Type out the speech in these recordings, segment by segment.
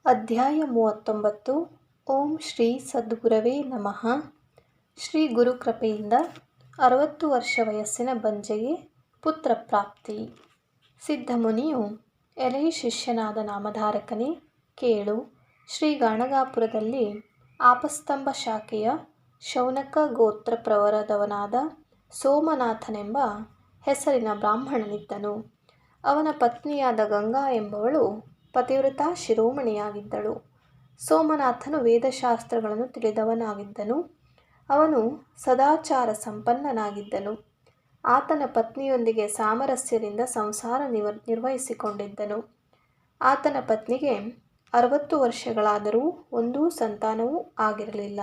ಅಧ್ಯಾಯ 39. ಓಂ ಶ್ರೀ ಸದ್ಗುರವೇ ನಮಃ. ಶ್ರೀ ಗುರುಕೃಪೆಯಿಂದ 60 ವರ್ಷ ವಯಸ್ಸಿನ ಬಂಜೆಗೆ ಪುತ್ರ ಪ್ರಾಪ್ತಿ. ಸಿದ್ಧಮುನಿಯು, ಎಲೈ ಶಿಷ್ಯನಾದ ನಾಮಧಾರಕನೇ ಕೇಳು. ಶ್ರೀ ಗಾಣಗಾಪುರದಲ್ಲಿ ಆಪಸ್ತಂಭ ಶಾಖೆಯ ಶೌನಕ ಗೋತ್ರ ಪ್ರವರದವನಾದ ಸೋಮನಾಥನೆಂಬ ಹೆಸರಿನ ಬ್ರಾಹ್ಮಣನಿದ್ದನು. ಅವನ ಪತ್ನಿಯಾದ ಗಂಗಾ ಎಂಬವಳು ಪತಿವ್ರತಾ ಶಿರೋಮಣಿಯಾಗಿದ್ದಳು. ಸೋಮನಾಥನು ವೇದಶಾಸ್ತ್ರಗಳನ್ನು ತಿಳಿದವನಾಗಿದ್ದನು. ಅವನು ಸದಾಚಾರ ಸಂಪನ್ನನಾಗಿದ್ದನು. ಆತನ ಪತ್ನಿಯೊಂದಿಗೆ ಸಾಮರಸ್ಯದಿಂದ ಸಂಸಾರ ನಿರ್ವಹಿಸಿಕೊಂಡಿದ್ದನು. ಆತನ ಪತ್ನಿಗೆ 60 ವರ್ಷಗಳಾದರೂ ಒಂದೂ ಸಂತಾನವೂ ಆಗಿರಲಿಲ್ಲ.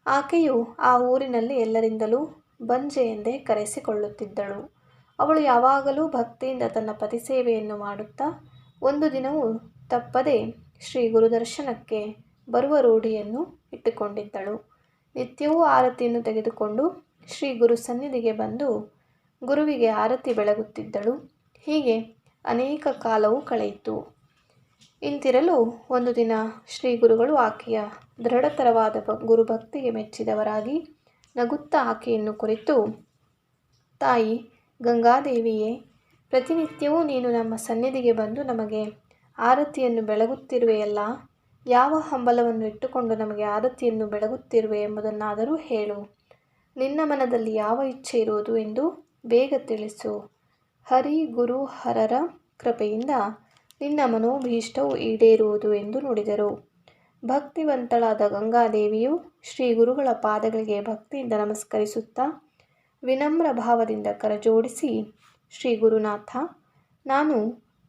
ಆಕೆಯು ಆ ಊರಿನಲ್ಲಿ ಎಲ್ಲರಿಂದಲೂ ಬಂಜೆ ಎಂದೇ ಕರೆಸಿಕೊಳ್ಳುತ್ತಿದ್ದಳು. ಅವಳು ಯಾವಾಗಲೂ ಭಕ್ತಿಯಿಂದ ತನ್ನ ಪತಿ ಸೇವೆಯನ್ನು ಮಾಡುತ್ತಾ ಒಂದು ದಿನವೂ ತಪ್ಪದೆ ಶ್ರೀ ಗುರುದರ್ಶನಕ್ಕೆ ಬರುವ ರೂಢಿಯನ್ನು ಇಟ್ಟುಕೊಂಡಿದ್ದಳು. ನಿತ್ಯವೂ ಆರತಿಯನ್ನು ತೆಗೆದುಕೊಂಡು ಶ್ರೀ ಗುರು ಸನ್ನಿಧಿಗೆ ಬಂದು ಗುರುವಿಗೆ ಆರತಿ ಬೆಳಗುತ್ತಿದ್ದಳು. ಹೀಗೆ ಅನೇಕ ಕಾಲವು ಕಳೆಯಿತು. ಇಂತಿರಲು ಒಂದು ದಿನ ಶ್ರೀ ಗುರುಗಳು ಆಕೆಯ ದೃಢತರವಾದ ಗುರುಭಕ್ತಿಗೆ ಮೆಚ್ಚಿದವರಾಗಿ ನಗುತ್ತಾ ಆಕೆಯನ್ನು ಕುರಿತು, ತಾಯಿ ಗಂಗಾದೇವಿಯೇ, ಪ್ರತಿನಿತ್ಯವೂ ನೀನು ನಮ್ಮ ಸನ್ನಿಧಿಗೆ ಬಂದು ನಮಗೆ ಆರತಿಯನ್ನು ಬೆಳಗುತ್ತಿರುವೆಯಲ್ಲ. ಯಾವ ಹಂಬಲವನ್ನು ಇಟ್ಟುಕೊಂಡು ನಮಗೆ ಆರತಿಯನ್ನು ಬೆಳಗುತ್ತಿರುವೆ ಎಂಬುದನ್ನಾದರೂ ಹೇಳು. ನಿನ್ನ ಮನದಲ್ಲಿ ಯಾವ ಇಚ್ಛೆ ಇರುವುದು ಎಂದು ಬೇಗ ತಿಳಿಸು. ಹರಿ ಗುರು ಹರರ ಕೃಪೆಯಿಂದ ನಿನ್ನ ಮನೋಭೀಷ್ಟವು ಈಡೇರುವುದು ಎಂದು ನುಡಿದರು. ಭಕ್ತಿವಂತಳಾದ ಗಂಗಾದೇವಿಯು ಶ್ರೀ ಗುರುಗಳ ಪಾದಗಳಿಗೆ ಭಕ್ತಿಯಿಂದ ನಮಸ್ಕರಿಸುತ್ತಾ ವಿನಮ್ರ ಭಾವದಿಂದ ಕರಜೋಡಿಸಿ, ಶ್ರೀ ಗುರುನಾಥ, ನಾನು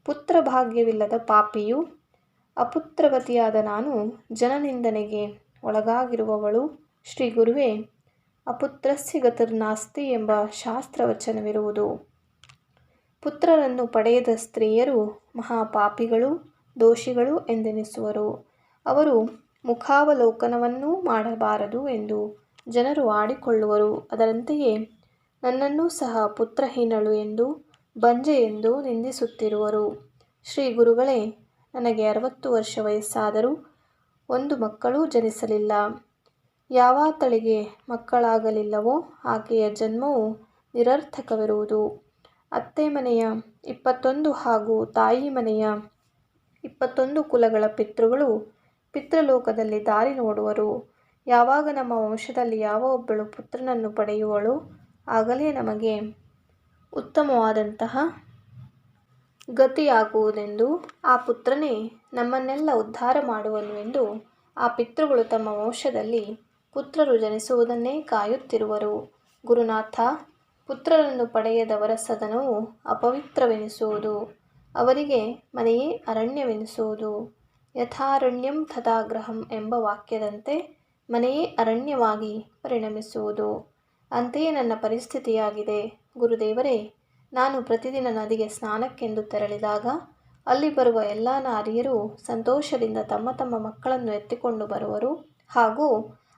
ಪುತ್ರ ಭಾಗ್ಯವಿಲ್ಲದ ಪಾಪಿಯು, ಅಪುತ್ರವತಿಯಾದ ನಾನು ಜನನಿಂದನೆಗೆ ಒಳಗಾಗಿರುವವಳು. ಶ್ರೀ ಗುರುವೇ, ಅಪುತ್ರಸ್ಯ ಗತಿರ್ನಾಸ್ತಿ ಎಂಬ ಶಾಸ್ತ್ರವಚನವಿರುವುದು. ಪುತ್ರರನ್ನು ಪಡೆಯದ ಸ್ತ್ರೀಯರು ಮಹಾಪಾಪಿಗಳು, ದೋಷಿಗಳು ಎಂದೆನಿಸುವರು. ಅವರು ಮುಖಾವಲೋಕನವನ್ನೂ ಮಾಡಬಾರದು ಎಂದು ಜನರು ಆಡಿಕೊಳ್ಳುವರು. ಅದರಂತೆಯೇ ನನ್ನನ್ನೂ ಸಹ ಪುತ್ರಹೀನಳು ಎಂದು, ಬಂಜೆ ಎಂದು ನಿಂದಿಸುತ್ತಿರುವರು. ಶ್ರೀ ಗುರುಗಳೇ, ನನಗೆ 60 ವರ್ಷ ವಯಸ್ಸಾದರೂ ಒಂದು ಮಕ್ಕಳೂ ಜನಿಸಲಿಲ್ಲ. ಯಾವಾತಳಿಗೆ ಮಕ್ಕಳಾಗಲಿಲ್ಲವೋ ಆಕೆಯ ಜನ್ಮವು ನಿರರ್ಥಕವಿರುವುದು. ಅತ್ತೆ ಮನೆಯ 21 ಹಾಗೂ ತಾಯಿ ಮನೆಯ 21 ಕುಲಗಳ ಪಿತೃಗಳು ಪಿತೃಲೋಕದಲ್ಲಿ ದಾರಿ ನೋಡುವರು. ಯಾವಾಗ ನಮ್ಮ ವಂಶದಲ್ಲಿ ಯಾವ ಒಬ್ಬಳು ಪುತ್ರನನ್ನು ಪಡೆಯುವಳೋ ಆಗಲೇ ನಮಗೆ ಉತ್ತಮವಾದಂತಹ ಗತಿಯಾಗುವುದೆಂದು, ಆ ಪುತ್ರನೇ ನಮ್ಮನ್ನೆಲ್ಲ ಉದ್ಧಾರ ಮಾಡುವನು ಎಂದು ಆ ಪಿತೃಗಳು ತಮ್ಮ ವಂಶದಲ್ಲಿ ಪುತ್ರರು ಜನಿಸುವುದನ್ನೇ ಕಾಯುತ್ತಿರುವರು. ಗುರುನಾಥ, ಪುತ್ರರನ್ನು ಪಡೆಯದವರ ಸದನವು ಅಪವಿತ್ರವೆನಿಸುವುದು. ಅವರಿಗೆ ಮನೆಯೇ ಅರಣ್ಯವೆನಿಸುವುದು. ಯಥಾರಣ್ಯಂ ತಥಾ ಗೃಹಂ ಎಂಬ ವಾಕ್ಯದಂತೆ ಮನೆಯೇ ಅರಣ್ಯವಾಗಿ ಪರಿಣಮಿಸುವುದು. ಅಂತೆಯೇ ನನ್ನ ಪರಿಸ್ಥಿತಿಯಾಗಿದೆ. ಗುರುದೇವರೇ, ನಾನು ಪ್ರತಿದಿನ ನದಿಗೆ ಸ್ನಾನಕ್ಕೆಂದು ತೆರಳಿದಾಗ ಅಲ್ಲಿ ಬರುವ ಎಲ್ಲ ನಾರಿಯರು ಸಂತೋಷದಿಂದ ತಮ್ಮ ತಮ್ಮ ಮಕ್ಕಳನ್ನು ಎತ್ತಿಕೊಂಡು ಬರುವರು ಹಾಗೂ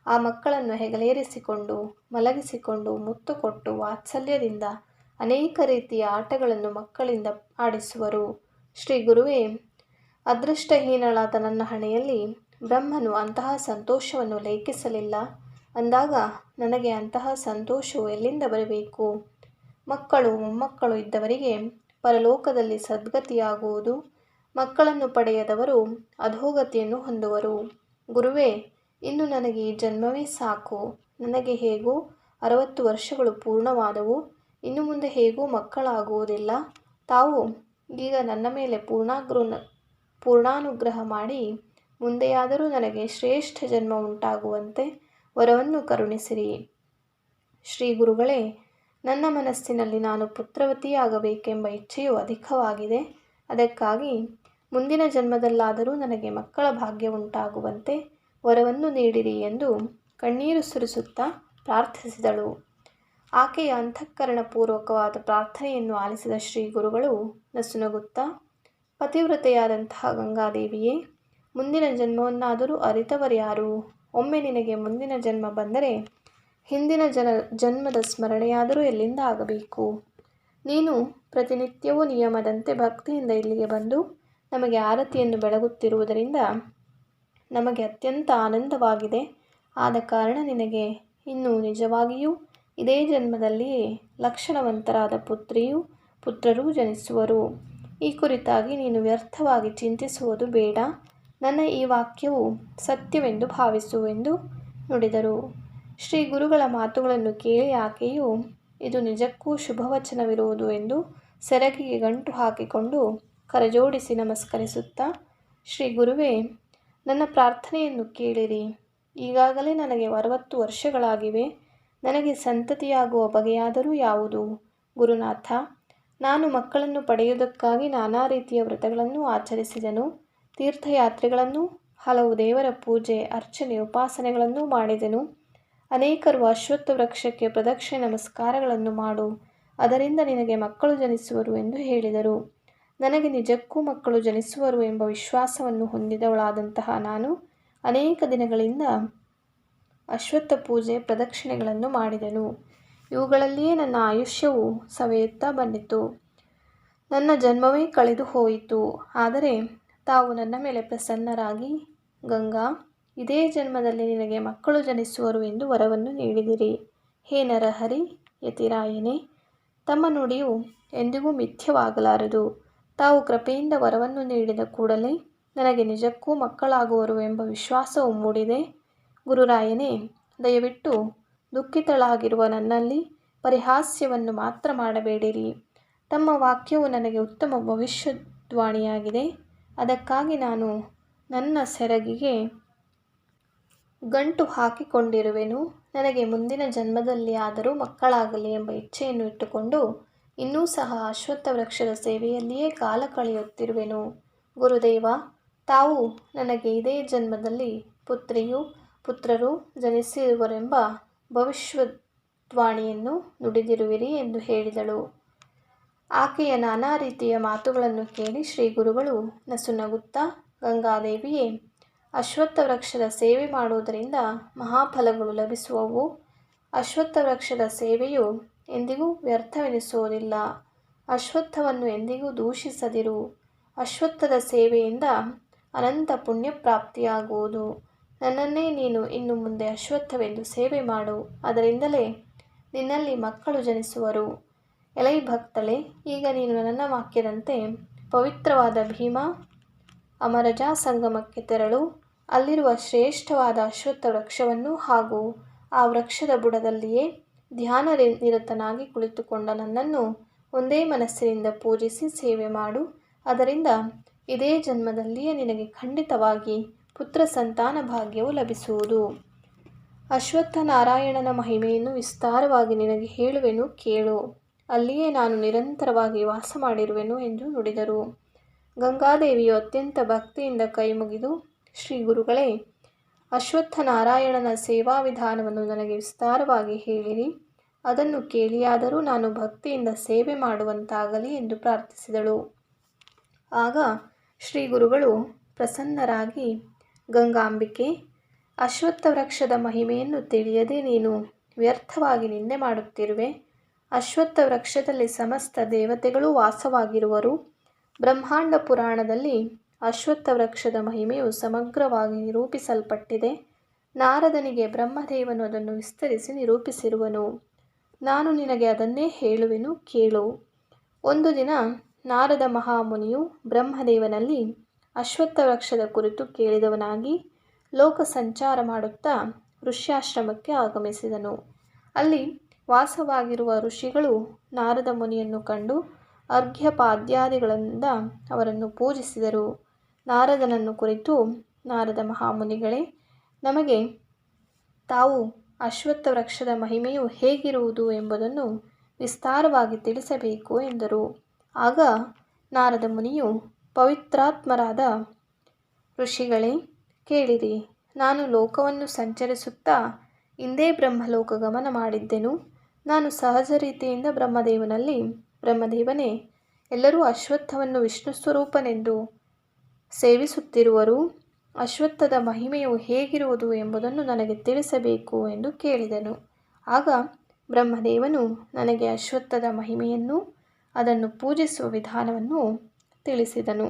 ಆ ಮಕ್ಕಳನ್ನು ಹೆಗಲೇರಿಸಿಕೊಂಡು ಮಲಗಿಸಿಕೊಂಡು ಮುತ್ತು ಕೊಟ್ಟು ವಾತ್ಸಲ್ಯದಿಂದ ಅನೇಕ ರೀತಿಯ ಆಟಗಳನ್ನು ಮಕ್ಕಳಿಂದ ಆಡಿಸುವರು. ಶ್ರೀ ಗುರುವೇ, ಅದೃಷ್ಟಹೀನಳಾದ ನನ್ನ ಹಣೆಯಲ್ಲಿ ಬ್ರಹ್ಮನು ಅಂತಹ ಸಂತೋಷವನ್ನು ಲೇಖಿಸಲಿಲ್ಲ. ಅಂದಾಗ ನನಗೆ ಅಂತಹ ಸಂತೋಷವು ಎಲ್ಲಿಂದ ಬರಬೇಕು? ಮಕ್ಕಳು ಮೊಮ್ಮಕ್ಕಳು ಇದ್ದವರಿಗೆ ಪರಲೋಕದಲ್ಲಿ ಸದ್ಗತಿಯಾಗುವುದು. ಮಕ್ಕಳನ್ನು ಪಡೆಯದವರು ಅಧೋಗತಿಯನ್ನು ಹೊಂದುವರು. ಗುರುವೇ, ಇನ್ನು ನನಗೆ ಈ ಜನ್ಮವೇ ಸಾಕು. ನನಗೆ ಹೇಗೂ 60 ವರ್ಷಗಳು ಪೂರ್ಣವಾದವು. ಇನ್ನು ಮುಂದೆ ಹೇಗೂ ಮಕ್ಕಳಾಗುವುದಿಲ್ಲ. ತಾವು ಈಗ ನನ್ನ ಮೇಲೆ ಪೂರ್ಣಾನುಗ್ರಹ ಮಾಡಿ ಮುಂದೆಯಾದರೂ ನನಗೆ ಶ್ರೇಷ್ಠ ಜನ್ಮ ಉಂಟಾಗುವಂತೆ ವರವನ್ನು ಕರುಣಿಸಿರಿ. ಶ್ರೀ ಗುರುಗಳೇ, ನನ್ನ ಮನಸ್ಸಿನಲ್ಲಿ ನಾನು ಪುತ್ರವತಿಯಾಗಬೇಕೆಂಬ ಇಚ್ಛೆಯು ಅಧಿಕವಾಗಿದೆ. ಅದಕ್ಕಾಗಿ ಮುಂದಿನ ಜನ್ಮದಲ್ಲಾದರೂ ನನಗೆ ಮಕ್ಕಳ ಭಾಗ್ಯ ಉಂಟಾಗುವಂತೆ ವರವನ್ನು ನೀಡಿರಿ ಎಂದು ಕಣ್ಣೀರು ಸುರಿಸುತ್ತಾ ಪ್ರಾರ್ಥಿಸಿದಳು. ಆಕೆಯ ಅಂತಃಕರಣಪೂರ್ವಕವಾದ ಪ್ರಾರ್ಥನೆಯನ್ನು ಆಲಿಸಿದ ಶ್ರೀ ಗುರುಗಳು ನಸುನಗುತ್ತಾ, ಪತಿವ್ರತೆಯಾದಂತಹ ಗಂಗಾದೇವಿಯೇ, ಮುಂದಿನ ಜನ್ಮವನ್ನಾದರೂ ಅರಿತವರ್ಯಾರು? ಒಮ್ಮೆ ನಿನಗೆ ಮುಂದಿನ ಜನ್ಮ ಬಂದರೆ ಹಿಂದಿನ ಜನ್ಮದ ಸ್ಮರಣೆಯಾದರೂ ಎಲ್ಲಿಂದ ಆಗಬೇಕು? ನೀನು ಪ್ರತಿನಿತ್ಯವೂ ನಿಯಮದಂತೆ ಭಕ್ತಿಯಿಂದ ಇಲ್ಲಿಗೆ ಬಂದು ನಮಗೆ ಆರತಿಯನ್ನು ಬೆಳಗುತ್ತಿರುವುದರಿಂದ ನಮಗೆ ಅತ್ಯಂತ ಆನಂದವಾಗಿದೆ. ಆದ ಕಾರಣ ನಿನಗೆ ಇನ್ನು ನಿಜವಾಗಿಯೂ ಇದೇ ಜನ್ಮದಲ್ಲಿಯೇ ಲಕ್ಷಣವಂತರಾದ ಪುತ್ರರೂ ಜನಿಸುವರು. ಈ ಕುರಿತಾಗಿ ನೀನು ವ್ಯರ್ಥವಾಗಿ ಚಿಂತಿಸುವುದು ಬೇಡ. ನನ್ನ ಈ ವಾಕ್ಯವು ಸತ್ಯವೆಂದು ಭಾವಿಸು ಎಂದು ನುಡಿದರು. ಶ್ರೀ ಗುರುಗಳ ಮಾತುಗಳನ್ನು ಕೇಳಿ ಆಕೆಯು ಇದು ನಿಜಕ್ಕೂ ಶುಭವಚನವಿರುವುದು ಎಂದು ಸೆರಗಿಗೆ ಗಂಟು ಹಾಕಿಕೊಂಡು ಕರಜೋಡಿಸಿ ನಮಸ್ಕರಿಸುತ್ತಾ, ಶ್ರೀ ಗುರುವೇ, ನನ್ನ ಪ್ರಾರ್ಥನೆಯನ್ನು ಕೇಳಿರಿ. ಈಗಾಗಲೇ ನನಗೆ 60 ವರ್ಷಗಳಾಗಿವೆ. ನನಗೆ ಸಂತತಿಯಾಗುವ ಬಗೆಯಾದರೂ ಯಾವುದು? ಗುರುನಾಥ, ನಾನು ಮಕ್ಕಳನ್ನು ಪಡೆಯುವುದಕ್ಕಾಗಿ ನಾನಾ ರೀತಿಯ ವ್ರತಗಳನ್ನು ಆಚರಿಸಿದೆನು. ತೀರ್ಥಯಾತ್ರೆಗಳನ್ನು, ಹಲವು ದೇವರ ಪೂಜೆ, ಅರ್ಚನೆ, ಉಪಾಸನೆಗಳನ್ನು ಮಾಡಿದೆನು. ಅನೇಕರು ಅಶ್ವತ್ಥ ವೃಕ್ಷಕ್ಕೆ ಪ್ರದಕ್ಷಿಣೆ ನಮಸ್ಕಾರಗಳನ್ನು ಮಾಡು, ಅದರಿಂದ ನಿನಗೆ ಮಕ್ಕಳು ಜನಿಸುವರು ಎಂದು ಹೇಳಿದರು. ನನಗೆ ನಿಜಕ್ಕೂ ಮಕ್ಕಳು ಜನಿಸುವರು ಎಂಬ ವಿಶ್ವಾಸವನ್ನು ಹೊಂದಿದವಳಾದಂತಹ ನಾನು ಅನೇಕ ದಿನಗಳಿಂದ ಅಶ್ವತ್ಥ ಪೂಜೆ, ಪ್ರದಕ್ಷಿಣೆಗಳನ್ನು ಮಾಡಿದೆನು. ಇವುಗಳಲ್ಲಿಯೇ ನನ್ನ ಆಯುಷ್ಯವು ಸವೆಯುತ್ತಾ ಬಂದಿತು. ನನ್ನ ಜನ್ಮವೇ ಕಳೆದು ಹೋಯಿತು. ಆದರೆ ತಾವು ನನ್ನ ಮೇಲೆ ಪ್ರಸನ್ನರಾಗಿ, ಗಂಗಾ, ಇದೇ ಜನ್ಮದಲ್ಲಿ ನಿನಗೆ ಮಕ್ಕಳು ಜನಿಸುವರು ಎಂದು ವರವನ್ನು ನೀಡಿದಿರಿ. ಹೇ ನರಹರಿ ಯತಿರಾಯನೇ, ತಮ್ಮ ನುಡಿಯು ಎಂದಿಗೂ ಮಿಥ್ಯವಾಗಲಾರದು. ತಾವು ಕೃಪೆಯಿಂದ ವರವನ್ನು ನೀಡಿದ ಕೂಡಲೇ ನನಗೆ ನಿಜಕ್ಕೂ ಮಕ್ಕಳಾಗುವರು ಎಂಬ ವಿಶ್ವಾಸವು ಮೂಡಿದೆ. ಗುರುರಾಯನೇ, ದಯವಿಟ್ಟು ದುಃಖಿತಳಾಗಿರುವ ನನ್ನಲ್ಲಿ ಪರಿಹಾಸ್ಯವನ್ನು ಮಾತ್ರ ಮಾಡಬೇಡಿರಿ. ತಮ್ಮ ವಾಕ್ಯವು ನನಗೆ ಉತ್ತಮ ಭವಿಷ್ಯವಾಣಿಯಾಗಿದೆ. ಅದಕ್ಕಾಗಿ ನಾನು ನನ್ನ ಸೆರಗಿಗೆ ಗಂಟು ಹಾಕಿಕೊಂಡಿರುವೆನು. ನನಗೆ ಮುಂದಿನ ಜನ್ಮದಲ್ಲಿ ಆದರೂ ಮಕ್ಕಳಾಗಲಿ ಎಂಬ ಇಚ್ಛೆಯನ್ನು ಇಟ್ಟುಕೊಂಡು ಇನ್ನೂ ಸಹ ಅಶ್ವತ್ಥ ವೃಕ್ಷದ ಸೇವೆಯಲ್ಲಿಯೇ ಕಾಲ ಕಳೆಯುತ್ತಿರುವೆನು. ಗುರುದೇವ, ತಾವು ನನಗೆ ಇದೇ ಜನ್ಮದಲ್ಲಿ ಪುತ್ರರು ಜನಿಸುವರೆಂಬ ಭವಿಷ್ಯವಾಣಿಯನ್ನು ನುಡಿದಿರುವಿರಿ ಎಂದು ಹೇಳಿದಳು. ಆಕೆಯ ನಾನಾ ರೀತಿಯ ಮಾತುಗಳನ್ನು ಕೇಳಿ ಶ್ರೀ ಗುರುಗಳು ನಸುನಗುತ್ತಾ, ಗಂಗಾದೇವಿಯೇ, ಅಶ್ವತ್ಥ ವೃಕ್ಷದ ಸೇವೆ ಮಾಡುವುದರಿಂದ ಮಹಾಫಲಗಳು ಲಭಿಸುವವು. ಅಶ್ವತ್ಥ ವೃಕ್ಷದ ಸೇವೆಯು ಎಂದಿಗೂ ವ್ಯರ್ಥವೆನಿಸುವುದಿಲ್ಲ. ಅಶ್ವತ್ಥವನ್ನು ಎಂದಿಗೂ ದೂಷಿಸದಿರು. ಅಶ್ವತ್ಥದ ಸೇವೆಯಿಂದ ಅನಂತ ಪುಣ್ಯಪ್ರಾಪ್ತಿಯಾಗುವುದು. ನನ್ನನ್ನೇ ನೀನು ಇನ್ನು ಮುಂದೆ ಅಶ್ವತ್ಥವೆಂದು ಸೇವೆ ಮಾಡು, ಅದರಿಂದಲೇ ನಿನ್ನಲ್ಲಿ ಮಕ್ಕಳು ಜನಿಸುವರು. ಎಲೈ ಭಕ್ತಳೆ, ಈಗ ನೀನು ನನ್ನ ವಾಕ್ಯದಂತೆ ಪವಿತ್ರವಾದ ಭೀಮಾ ಅಮರಜಾ ಸಂಗಮಕ್ಕೆ ತೆರಳು. ಅಲ್ಲಿರುವ ಶ್ರೇಷ್ಠವಾದ ಅಶ್ವತ್ಥ ವೃಕ್ಷವನ್ನು ಹಾಗೂ ಆ ವೃಕ್ಷದ ಬುಡದಲ್ಲಿಯೇ ಧ್ಯಾನ ನಿರತನಾಗಿ ಕುಳಿತುಕೊಂಡ ನನ್ನನ್ನು ಒಂದೇ ಮನಸ್ಸಿನಿಂದ ಪೂಜಿಸಿ ಸೇವೆ ಮಾಡು. ಅದರಿಂದ ಇದೇ ಜನ್ಮದಲ್ಲಿಯೇ ನಿನಗೆ ಖಂಡಿತವಾಗಿ ಪುತ್ರ ಸಂತಾನ ಭಾಗ್ಯವು ಲಭಿಸುವುದು. ಅಶ್ವತ್ಥ ನಾರಾಯಣನ ಮಹಿಮೆಯನ್ನು ವಿಸ್ತಾರವಾಗಿ ನಿನಗೆ ಹೇಳುವೆನು, ಕೇಳು. ಅಲ್ಲಿಯೇ ನಾನು ನಿರಂತರವಾಗಿ ವಾಸ ಮಾಡಿರುವೆನು ಎಂದು ನುಡಿದರು. ಗಂಗಾದೇವಿಯು ಅತ್ಯಂತ ಭಕ್ತಿಯಿಂದ ಕೈಮುಗಿದು, ಶ್ರೀ ಗುರುಗಳೇ, ಅಶ್ವತ್ಥ ನಾರಾಯಣನ ಸೇವಾ ವಿಧಾನವನ್ನು ನನಗೆ ವಿಸ್ತಾರವಾಗಿ ಹೇಳಿರಿ. ಅದನ್ನು ಕೇಳಿಯಾದರೂ ನಾನು ಭಕ್ತಿಯಿಂದ ಸೇವೆ ಮಾಡುವಂತಾಗಲಿ ಎಂದು ಪ್ರಾರ್ಥಿಸಿದಳು. ಆಗ ಶ್ರೀ ಗುರುಗಳು ಪ್ರಸನ್ನರಾಗಿ, ಗಂಗಾಂಬಿಕೆ, ಅಶ್ವತ್ಥ ವೃಕ್ಷದ ಮಹಿಮೆಯನ್ನು ತಿಳಿಯದೆ ನೀನು ವ್ಯರ್ಥವಾಗಿ ನಿಂದೆ ಮಾಡುತ್ತಿರುವೆ. ಅಶ್ವತ್ಥ ವೃಕ್ಷದಲ್ಲಿ ಸಮಸ್ತ ದೇವತೆಗಳು ವಾಸವಾಗಿರುವರು. ಬ್ರಹ್ಮಾಂಡ ಪುರಾಣದಲ್ಲಿ ಅಶ್ವತ್ಥ ವೃಕ್ಷದ ಮಹಿಮೆಯು ಸಮಗ್ರವಾಗಿ ನಿರೂಪಿಸಲ್ಪಟ್ಟಿದೆ. ನಾರದನಿಗೆ ಬ್ರಹ್ಮದೇವನು ಅದನ್ನು ವಿಸ್ತರಿಸಿ ನಿರೂಪಿಸಿರುವನು. ನಾನು ನಿನಗೆ ಅದನ್ನೇ ಹೇಳುವೆನು, ಕೇಳು. ಒಂದು ದಿನ ನಾರದ ಮಹಾಮುನಿಯು ಬ್ರಹ್ಮದೇವನಲ್ಲಿ ಅಶ್ವತ್ಥ ವೃಕ್ಷದ ಕುರಿತು ಕೇಳಿದವನಾಗಿ ಲೋಕ ಸಂಚಾರ ಮಾಡುತ್ತಾ ಋಷ್ಯಾಶ್ರಮಕ್ಕೆ ಆಗಮಿಸಿದನು. ಅಲ್ಲಿ ವಾಸವಾಗಿರುವ ಋಷಿಗಳು ನಾರದ ಮುನಿಯನ್ನು ಕಂಡು ಅರ್ಘ್ಯಪಾದ್ಯಾದಿಗಳಿಂದ ಅವರನ್ನು ಪೂಜಿಸಿದರು. ನಾರದನನ್ನು ಕುರಿತು, ನಾರದ ಮಹಾಮುನಿಗಳೇ, ನಮಗೆ ತಾವು ಅಶ್ವತ್ಥ ವೃಕ್ಷದ ಮಹಿಮೆಯು ಹೇಗಿರುವುದು ಎಂಬುದನ್ನು ವಿಸ್ತಾರವಾಗಿ ತಿಳಿಸಬೇಕು ಎಂದರು. ಆಗ ನಾರದ ಮುನಿಯು, ಪವಿತ್ರಾತ್ಮರಾದ ಋಷಿಗಳೇ, ಕೇಳಿರಿ. ನಾನು ಲೋಕವನ್ನು ಸಂಚರಿಸುತ್ತಾ ಇಂದೇ ಬ್ರಹ್ಮಲೋಕ ಗಮನ ಮಾಡಿದ್ದೆನು. ನಾನು ಸಹಜ ರೀತಿಯಿಂದ ಬ್ರಹ್ಮದೇವನೇ, ಎಲ್ಲರೂ ಅಶ್ವತ್ಥವನ್ನು ವಿಷ್ಣು ಸ್ವರೂಪನೆಂದು ಸೇವಿಸುತ್ತಿರುವರು. ಅಶ್ವತ್ಥದ ಮಹಿಮೆಯು ಹೇಗಿರುವುದು ಎಂಬುದನ್ನು ನನಗೆ ತಿಳಿಸಬೇಕು ಎಂದು ಕೇಳಿದನು. ಆಗ ಬ್ರಹ್ಮದೇವನು ನನಗೆ ಅಶ್ವತ್ಥದ ಮಹಿಮೆಯನ್ನು, ಅದನ್ನು ಪೂಜಿಸುವ ವಿಧಾನವನ್ನು ತಿಳಿಸಿದನು.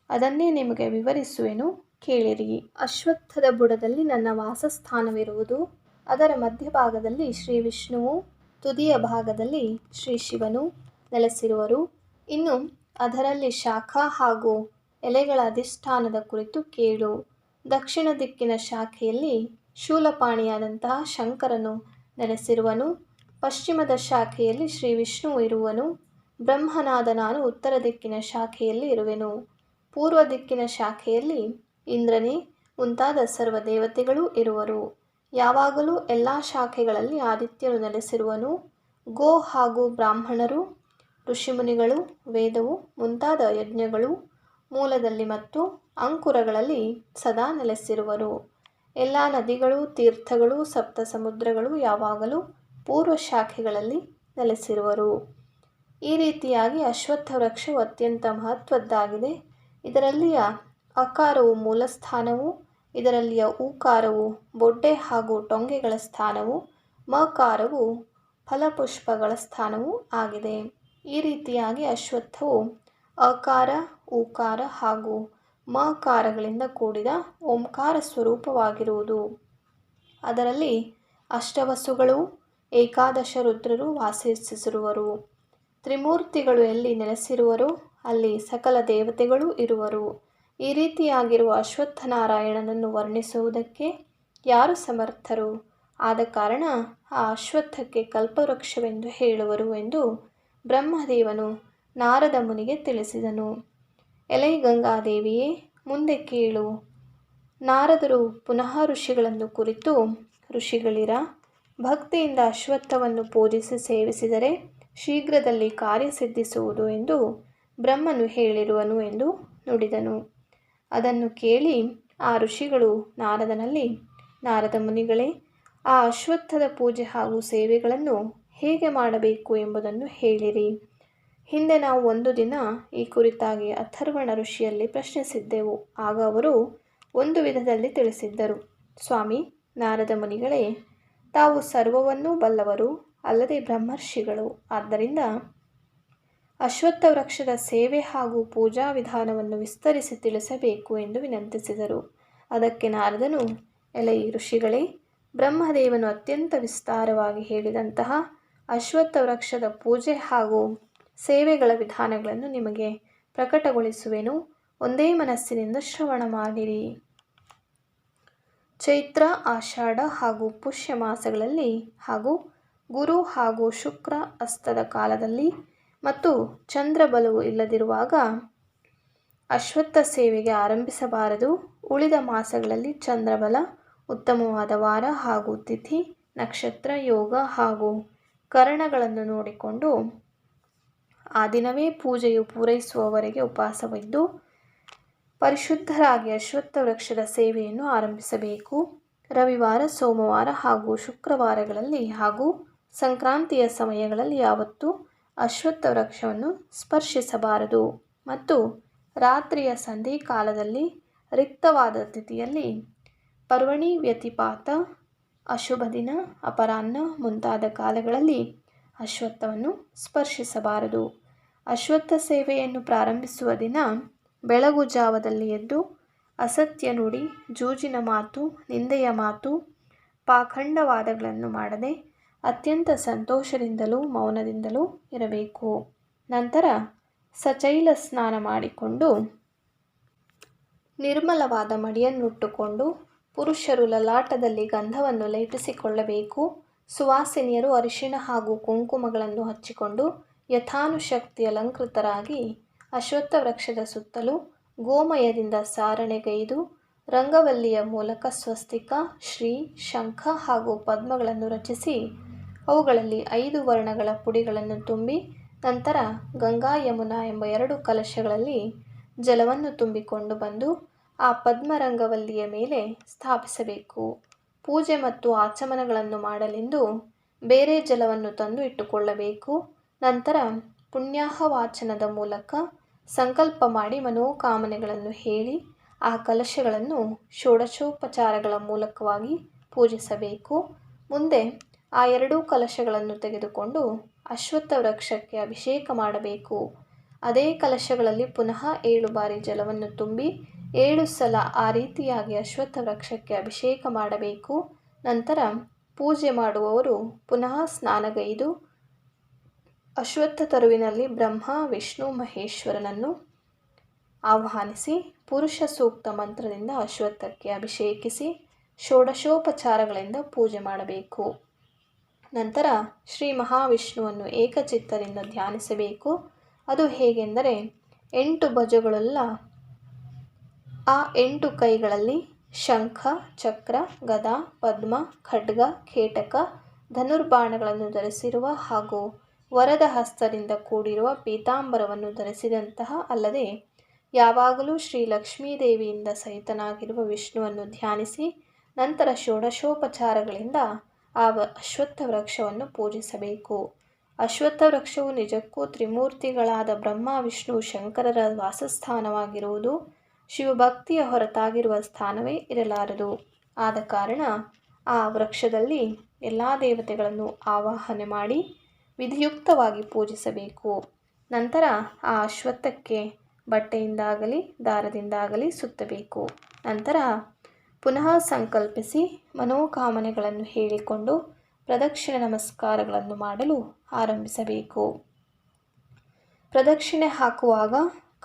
ಅದನ್ನೇ ನಿಮಗೆ ವಿವರಿಸುವೆನು, ಕೇಳಿರಿ. ಅಶ್ವತ್ಥದ ಬುಡದಲ್ಲಿ ನನ್ನ ವಾಸಸ್ಥಾನವಿರುವುದು. ಅದರ ಮಧ್ಯಭಾಗದಲ್ಲಿ ಶ್ರೀ ವಿಷ್ಣುವು, ತುದಿಯ ಭಾಗದಲ್ಲಿ ಶ್ರೀ ಶಿವನು ನೆಲೆಸಿರುವರು. ಇನ್ನು ಅದರಲ್ಲಿ ಶಾಖಾ ಹಾಗೂ ಎಲೆಗಳ ಅಧಿಷ್ಠಾನದ ಕುರಿತು ಕೇಳು. ದಕ್ಷಿಣ ದಿಕ್ಕಿನ ಶಾಖೆಯಲ್ಲಿ ಶೂಲಪಾಣಿಯಾದಂತಹ ಶಂಕರನು ನೆಲೆಸಿರುವನು. ಪಶ್ಚಿಮದ ಶಾಖೆಯಲ್ಲಿ ಶ್ರೀ ವಿಷ್ಣುವು ಇರುವನು. ಬ್ರಹ್ಮನಾದ ನಾನು ಉತ್ತರ ದಿಕ್ಕಿನ ಶಾಖೆಯಲ್ಲಿ ಇರುವೆನು. ಪೂರ್ವ ದಿಕ್ಕಿನ ಶಾಖೆಯಲ್ಲಿ ಇಂದ್ರನೇ ಮುಂತಾದ ಸರ್ವ ದೇವತೆಗಳೂ ಇರುವರು. ಯಾವಾಗಲೂ ಎಲ್ಲ ಶಾಖೆಗಳಲ್ಲಿ ಆದಿತ್ಯನು ನೆಲೆಸಿರುವನು. ಗೋ ಹಾಗೂ ಬ್ರಾಹ್ಮಣರು, ಋಷಿಮುನಿಗಳು, ವೇದವು ಮುಂತಾದ ಯಜ್ಞಗಳು ಮೂಲದಲ್ಲಿ ಮತ್ತು ಅಂಕುರಗಳಲ್ಲಿ ಸದಾ ನೆಲೆಸಿರುವರು. ಎಲ್ಲ ನದಿಗಳು, ತೀರ್ಥಗಳು, ಸಪ್ತ ಸಮುದ್ರಗಳು ಯಾವಾಗಲೂ ಪೂರ್ವ ಶಾಖೆಗಳಲ್ಲಿ ನೆಲೆಸಿರುವರು. ಈ ರೀತಿಯಾಗಿ ಅಶ್ವತ್ಥ ವೃಕ್ಷವು ಅತ್ಯಂತ ಮಹತ್ವದ್ದಾಗಿದೆ. ಇದರಲ್ಲಿಯ ಅಕಾರವು ಮೂಲಸ್ಥಾನವು, ಇದರಲ್ಲಿಯ ಊಕಾರವು ಬೊಡ್ಡೆ ಹಾಗೂ ಟೊಂಗೆಗಳ ಸ್ಥಾನವು, ಮಕಾರವು ಫಲಪುಷ್ಪಗಳ ಸ್ಥಾನವೂ ಆಗಿದೆ. ಈ ರೀತಿಯಾಗಿ ಅಶ್ವತ್ಥವು ಅಕಾರ, ಊಕಾರ ಹಾಗೂ ಮಕಾರಗಳಿಂದ ಕೂಡಿದ ಓಂಕಾರ ಸ್ವರೂಪವಾಗಿರುವುದು. ಅದರಲ್ಲಿ ಅಷ್ಟವಸುಗಳು, ಏಕಾದಶ ರುದ್ರರು ವಾಸಿಸಿರುವರು. ತ್ರಿಮೂರ್ತಿಗಳು ಎಲ್ಲಿ ನೆಲೆಸಿರುವರೋ ಅಲ್ಲಿ ಸಕಲ ದೇವತೆಗಳೂ ಇರುವರು. ಈ ರೀತಿಯಾಗಿರುವ ಅಶ್ವತ್ಥನಾರಾಯಣನನ್ನು ವರ್ಣಿಸುವುದಕ್ಕೆ ಯಾರು ಸಮರ್ಥರು? ಆದ ಕಾರಣ ಆ ಅಶ್ವತ್ಥಕ್ಕೆ ಕಲ್ಪವೃಕ್ಷವೆಂದು ಹೇಳುವರು ಎಂದು ಬ್ರಹ್ಮದೇವನು ನಾರದ ಮುನಿಗೆ ತಿಳಿಸಿದನು. ಎಲೈ ಗಂಗಾದೇವಿಯೇ, ಮುಂದೆ ಕೇಳು. ನಾರದರು ಪುನಃ ಋಷಿಗಳನ್ನು ಕುರಿತು, ಋಷಿಗಳಿರ, ಭಕ್ತಿಯಿಂದ ಅಶ್ವತ್ಥವನ್ನು ಪೂಜಿಸಿ ಸೇವಿಸಿದರೆ ಶೀಘ್ರದಲ್ಲಿ ಕಾರ್ಯ ಸಿದ್ಧಿಸುವುದು ಎಂದು ಬ್ರಹ್ಮನು ಹೇಳಿರುವನು ಎಂದು ನುಡಿದನು. ಅದನ್ನು ಕೇಳಿ ಆ ಋಷಿಗಳು ನಾರದನಲ್ಲಿ, ನಾರದ ಮುನಿಗಳೇ, ಆ ಅಶ್ವತ್ಥದ ಪೂಜೆ ಹಾಗೂ ಸೇವೆಗಳನ್ನು ಹೇಗೆ ಮಾಡಬೇಕು ಎಂಬುದನ್ನು ಹೇಳಿರಿ. ಹಿಂದೆ ನಾವು ಒಂದು ದಿನ ಈ ಕುರಿತಾಗಿ ಅಥರ್ವಣ ಋಷಿಯಲ್ಲಿ ಪ್ರಶ್ನಿಸಿದ್ದೆವು. ಆಗ ಅವರು ಒಂದು ವಿಧದಲ್ಲಿ ತಿಳಿಸಿದ್ದರು. ಸ್ವಾಮಿ ನಾರದ ಮುನಿಗಳೇ, ತಾವು ಸರ್ವವನ್ನೂ ಬಲ್ಲವರು, ಅಲ್ಲದೆ ಬ್ರಹ್ಮರ್ಷಿಗಳು. ಆದ್ದರಿಂದ ಅಶ್ವತ್ಥ ವೃಕ್ಷದ ಸೇವೆ ಹಾಗೂ ಪೂಜಾ ವಿಧಾನವನ್ನು ವಿಸ್ತರಿಸಿ ತಿಳಿಸಬೇಕು ಎಂದು ವಿನಂತಿಸಿದರು. ಅದಕ್ಕೆ ನಾರದನು, ಎಲೈ ಋಷಿಗಳೇ, ಬ್ರಹ್ಮದೇವನು ಅತ್ಯಂತ ವಿಸ್ತಾರವಾಗಿ ಹೇಳಿದಂತಹ ಅಶ್ವತ್ಥ ವೃಕ್ಷದ ಪೂಜೆ ಹಾಗೂ ಸೇವೆಗಳ ವಿಧಾನಗಳನ್ನು ನಿಮಗೆ ಪ್ರಕಟಗೊಳಿಸುವೆನು. ಒಂದೇ ಮನಸ್ಸಿನಿಂದ ಶ್ರವಣ ಮಾಡಿರಿ. ಚೈತ್ರ, ಆಷಾಢ ಹಾಗೂ ಪುಷ್ಯ ಮಾಸಗಳಲ್ಲಿ ಹಾಗೂ ಗುರು ಹಾಗೂ ಶುಕ್ರ ಅಸ್ತದ ಕಾಲದಲ್ಲಿ ಮತ್ತು ಚಂದ್ರಬಲವು ಇಲ್ಲದಿರುವಾಗ ಅಶ್ವತ್ಥ ಸೇವೆಗೆ ಆರಂಭಿಸಬಾರದು. ಉಳಿದ ಮಾಸಗಳಲ್ಲಿ ಚಂದ್ರಬಲ, ಉತ್ತಮವಾದ ವಾರ ಹಾಗೂ ತಿಥಿ, ನಕ್ಷತ್ರ, ಯೋಗ ಹಾಗೂ ಕರಣಗಳನ್ನು ನೋಡಿಕೊಂಡು ಆ ದಿನವೇ ಪೂಜೆಯು ಪೂರೈಸುವವರೆಗೆ ಉಪವಾಸವಿದ್ದು ಪರಿಶುದ್ಧರಾಗಿ ಅಶ್ವತ್ಥ ವೃಕ್ಷದ ಸೇವೆಯನ್ನು ಆರಂಭಿಸಬೇಕು. ರವಿವಾರ, ಸೋಮವಾರ ಹಾಗೂ ಶುಕ್ರವಾರಗಳಲ್ಲಿ ಹಾಗೂ ಸಂಕ್ರಾಂತಿಯ ಸಮಯಗಳಲ್ಲಿ ಯಾವತ್ತೂ ಅಶ್ವತ್ಥ ವೃಕ್ಷವನ್ನು ಸ್ಪರ್ಶಿಸಬಾರದು. ಮತ್ತು ರಾತ್ರಿಯ ಸಂಧಿಕಾಲದಲ್ಲಿ, ರಿಕ್ತವಾದ ತಿಥಿಯಲ್ಲಿ, ಪರ್ವಣಿ ವ್ಯತಿಪಾತ, ಅಶುಭ ದಿನ, ಅಪರಾಹ್ನ ಮುಂತಾದ ಕಾಲಗಳಲ್ಲಿ ಅಶ್ವತ್ಥವನ್ನು ಸ್ಪರ್ಶಿಸಬಾರದು. ಅಶ್ವತ್ಥ ಸೇವೆಯನ್ನು ಪ್ರಾರಂಭಿಸುವ ದಿನ ಬೆಳಗು ಜಾವದಲ್ಲಿ ಎದ್ದು ಅಸತ್ಯ ನುಡಿ, ಜೂಜಿನ ಮಾತು, ನಿಂದೆಯ ಮಾತು, ಪಾಖಂಡವಾದಗಳನ್ನು ಮಾಡದೆ ಅತ್ಯಂತ ಸಂತೋಷದಿಂದಲೂ ಮೌನದಿಂದಲೂ ಇರಬೇಕು. ನಂತರ ಸಚೈಲ ಸ್ನಾನ ಮಾಡಿಕೊಂಡು ನಿರ್ಮಲವಾದ ಮಡಿಯನ್ನುಟ್ಟುಕೊಂಡು ಪುರುಷರು ಲಲಾಟದಲ್ಲಿ ಗಂಧವನ್ನು ಲೇಪಿಸಿಕೊಳ್ಳಬೇಕು. ಸುವಾಸಿನಿಯರು ಅರಿಶಿಣ ಹಾಗೂ ಕುಂಕುಮಗಳನ್ನು ಹಚ್ಚಿಕೊಂಡು ಯಥಾನುಶಕ್ತಿ ಅಲಂಕೃತರಾಗಿ ಅಶ್ವತ್ಥ ವೃಕ್ಷದ ಸುತ್ತಲೂ ಗೋಮಯದಿಂದ ಸಾರಣೆಗೈದು ರಂಗವಲ್ಲಿಯ ಮೂಲಕ ಸ್ವಸ್ತಿಕ, ಶ್ರೀ, ಶಂಖ ಹಾಗೂ ಪದ್ಮಗಳನ್ನು ರಚಿಸಿ ಅವುಗಳಲ್ಲಿ 5 ವರ್ಣಗಳ ಪುಡಿಗಳನ್ನು ತುಂಬಿ ನಂತರ ಗಂಗಾ ಯಮುನಾ ಎಂಬ 2 ಕಲಶಗಳಲ್ಲಿ ಜಲವನ್ನು ತುಂಬಿಕೊಂಡು ಬಂದು ಆ ಪದ್ಮರಂಗವಲ್ಲಿಯ ಮೇಲೆ ಸ್ಥಾಪಿಸಬೇಕು. ಪೂಜೆ ಮತ್ತು ಆಚಮನಗಳನ್ನು ಮಾಡಲೆಂದು ಬೇರೆ ಜಲವನ್ನು ತಂದು ಇಟ್ಟುಕೊಳ್ಳಬೇಕು. ನಂತರ ಪುಣ್ಯಾಹವಾಚನದ ಮೂಲಕ ಸಂಕಲ್ಪ ಮಾಡಿ ಮನೋಕಾಮನೆಗಳನ್ನು ಹೇಳಿ ಆ ಕಲಶಗಳನ್ನು ಷೋಡಶೋಪಚಾರಗಳ ಮೂಲಕವಾಗಿ ಪೂಜಿಸಬೇಕು. ಮುಂದೆ ಆ 2 ಕಲಶಗಳನ್ನು ತೆಗೆದುಕೊಂಡು ಅಶ್ವತ್ಥ ವೃಕ್ಷಕ್ಕೆ ಅಭಿಷೇಕ ಮಾಡಬೇಕು. ಅದೇ ಕಲಶಗಳಲ್ಲಿ ಪುನಃ 7 ಬಾರಿ ಜಲವನ್ನು ತುಂಬಿ 7 ಸಲ ಆ ರೀತಿಯಾಗಿ ಅಶ್ವತ್ಥ ವೃಕ್ಷಕ್ಕೆ ಅಭಿಷೇಕ ಮಾಡಬೇಕು. ನಂತರ ಪೂಜೆ ಮಾಡುವವರು ಪುನಃ ಸ್ನಾನಗೈದು ಅಶ್ವತ್ಥ ತರುವಿನಲ್ಲಿ ಬ್ರಹ್ಮ ವಿಷ್ಣು ಮಹೇಶ್ವರನನ್ನು ಆಹ್ವಾನಿಸಿ ಪುರುಷ ಸೂಕ್ತ ಮಂತ್ರದಿಂದ ಅಶ್ವತ್ಥಕ್ಕೆ ಅಭಿಷೇಕಿಸಿ ಷೋಡಶೋಪಚಾರಗಳಿಂದ ಪೂಜೆ ಮಾಡಬೇಕು. ನಂತರ ಶ್ರೀ ಮಹಾವಿಷ್ಣುವನ್ನು ಏಕಚಿತ್ತದಿಂದ ಧ್ಯಾನಿಸಬೇಕು. ಅದು ಹೇಗೆಂದರೆ 8 ಭುಜಗಳುಳ್ಳ ಆ 8 ಕೈಗಳಲ್ಲಿ ಶಂಖ, ಚಕ್ರ, ಗದಾ, ಪದ್ಮ, ಖಡ್ಗ, ಕೇಟಕ, ಧನುರ್ಬಾಣಗಳನ್ನು ಧರಿಸಿರುವ ಹಾಗೂ ವರದ ಹಸ್ತದಿಂದ ಕೂಡಿರುವ ಪೀತಾಂಬರವನ್ನು ಧರಿಸಿದಂತಹ ಅಲ್ಲದೆ ಯಾವಾಗಲೂ ಶ್ರೀ ಲಕ್ಷ್ಮೀದೇವಿಯಿಂದ ಸಹಿತನಾಗಿರುವ ವಿಷ್ಣುವನ್ನು ಧ್ಯಾನಿಸಿ ನಂತರ ಷೋಡಶೋಪಚಾರಗಳಿಂದ ಆ ಅಶ್ವತ್ಥ ವೃಕ್ಷವನ್ನು ಪೂಜಿಸಬೇಕು. ಅಶ್ವತ್ಥ ವೃಕ್ಷವು ನಿಜಕ್ಕೂ ತ್ರಿಮೂರ್ತಿಗಳಾದ ಬ್ರಹ್ಮ ವಿಷ್ಣು ಶಂಕರರ ವಾಸಸ್ಥಾನವಾಗಿರುವುದು. ಶಿವಭಕ್ತಿಯ ಹೊರತಾಗಿರುವ ಸ್ಥಾನವೇ ಇರಲಾರದು. ಆದ ಕಾರಣ ಆ ವೃಕ್ಷದಲ್ಲಿ ಎಲ್ಲ ದೇವತೆಗಳನ್ನು ಆವಾಹನೆ ಮಾಡಿ ವಿಧಿಯುಕ್ತವಾಗಿ ಪೂಜಿಸಬೇಕು. ನಂತರ ಆ ಅಶ್ವತ್ಥಕ್ಕೆ ಬಟ್ಟೆಯಿಂದಾಗಲಿ ದಾರದಿಂದಾಗಲಿ ಸುತ್ತಬೇಕು. ನಂತರ ಪುನಃ ಸಂಕಲ್ಪಿಸಿ ಮನೋಕಾಮನೆಗಳನ್ನು ಹೇಳಿಕೊಂಡು ಪ್ರದಕ್ಷಿಣೆ ನಮಸ್ಕಾರಗಳನ್ನು ಮಾಡಲು ಆರಂಭಿಸಬೇಕು. ಪ್ರದಕ್ಷಿಣೆ ಹಾಕುವಾಗ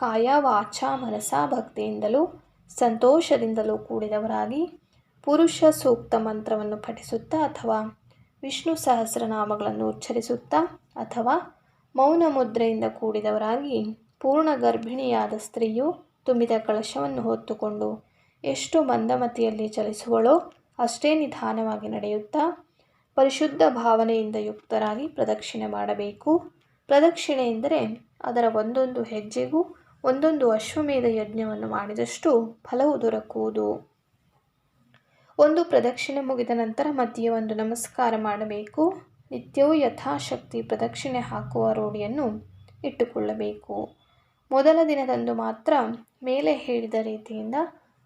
ಕಾಯ ವಾಚ ಮನಸ ಭಕ್ತಿಯಿಂದಲೂ ಸಂತೋಷದಿಂದಲೂ ಕೂಡಿದವರಾಗಿ ಪುರುಷ ಸೂಕ್ತ ಮಂತ್ರವನ್ನು ಪಠಿಸುತ್ತಾ ಅಥವಾ ವಿಷ್ಣು ಸಹಸ್ರನಾಮಗಳನ್ನು ಉಚ್ಚರಿಸುತ್ತಾ ಅಥವಾ ಮೌನ ಮುದ್ರೆಯಿಂದ ಕೂಡಿದವರಾಗಿ ಪೂರ್ಣ ಗರ್ಭಿಣಿಯಾದ ಸ್ತ್ರೀಯು ತುಂಬಿದ ಕಳಶವನ್ನು ಹೊತ್ತುಕೊಂಡು ಎಷ್ಟು ಮಂದಮತಿಯಲ್ಲಿ ಚಲಿಸುವಳೋ ಅಷ್ಟೇ ನಿಧಾನವಾಗಿ ನಡೆಯುತ್ತಾ ಪರಿಶುದ್ಧ ಭಾವನೆಯಿಂದ ಯುಕ್ತರಾಗಿ ಪ್ರದಕ್ಷಿಣೆ ಮಾಡಬೇಕು. ಪ್ರದಕ್ಷಿಣೆ ಎಂದರೆ ಅದರ ಒಂದೊಂದು ಹೆಜ್ಜೆಗೂ ಒಂದೊಂದು ಅಶ್ವಮೇಧ ಯಜ್ಞವನ್ನು ಮಾಡಿದಷ್ಟು ಫಲವು ದೊರಕುವುದು. ಒಂದು ಪ್ರದಕ್ಷಿಣೆ ಮುಗಿದ ನಂತರ ಮಧ್ಯೆ ಒಂದು ನಮಸ್ಕಾರ ಮಾಡಬೇಕು. ನಿತ್ಯವೂ ಯಥಾಶಕ್ತಿ ಪ್ರದಕ್ಷಿಣೆ ಹಾಕುವ ರೂಢಿಯನ್ನು ಇಟ್ಟುಕೊಳ್ಳಬೇಕು. ಮೊದಲ ದಿನದಂದು ಮಾತ್ರ ಮೇಲೆ ಹೇಳಿದ ರೀತಿಯಿಂದ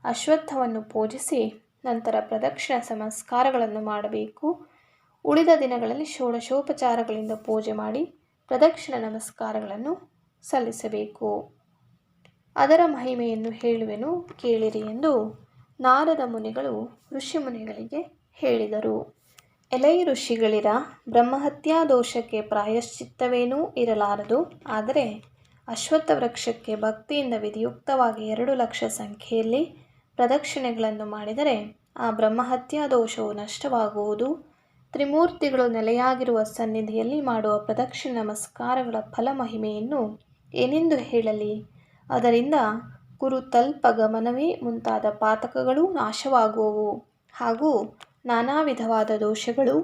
ಅಶ್ವತ್ಥವನ್ನು ಪೂಜಿಸಿ ನಂತರ ಪ್ರದಕ್ಷಿಣೆ ನಮಸ್ಕಾರಗಳನ್ನು ಮಾಡಬೇಕು. ಉಳಿದ ದಿನಗಳಲ್ಲಿ ಷೋಡಶೋಪಚಾರಗಳಿಂದ ಪೂಜೆ ಮಾಡಿ ಪ್ರದಕ್ಷಿಣೆ ನಮಸ್ಕಾರಗಳನ್ನು ಸಲ್ಲಿಸಬೇಕು. ಅದರ ಮಹಿಮೆಯನ್ನು ಹೇಳುವೆನು ಕೇಳಿರಿ ಎಂದು ನಾರದ ಮುನಿಗಳು ಋಷಿಮುನಿಗಳಿಗೆ ಹೇಳಿದರು. ಎಲೈ ಋಷಿಗಳಿರ, ಬ್ರಹ್ಮಹತ್ಯಾ ದೋಷಕ್ಕೆ ಪ್ರಾಯಶ್ಚಿತ್ತವೇನೂ ಇರಲಾರದು. ಆದರೆ ಅಶ್ವತ್ಥ ವೃಕ್ಷಕ್ಕೆ ಭಕ್ತಿಯಿಂದ ವಿಧಿಯುಕ್ತವಾಗಿ 2 ಲಕ್ಷ ಸಂಖ್ಯೆಯಲ್ಲಿ ಪ್ರದಕ್ಷಿಣೆಗಳನ್ನು ಮಾಡಿದರೆ ಆ ಬ್ರಹ್ಮಹತ್ಯಾ ದೋಷವು ನಷ್ಟವಾಗುವುದು. ತ್ರಿಮೂರ್ತಿಗಳು ನೆಲೆಯಾಗಿರುವ ಸನ್ನಿಧಿಯಲ್ಲಿ ಮಾಡುವ ಪ್ರದಕ್ಷಿಣೆ ನಮಸ್ಕಾರಗಳ ಫಲ ಮಹಿಮೆಯನ್ನು ಏನೆಂದು ಹೇಳಲಿ. ಅದರಿಂದ ಗುರುತಲ್ಪ ಗಮನವೇ ಮುಂತಾದ ಪಾತಕಗಳೂ ನಾಶವಾಗುವವು ಹಾಗೂ ನಾನಾ ವಿಧವಾದ ದೋಷಗಳು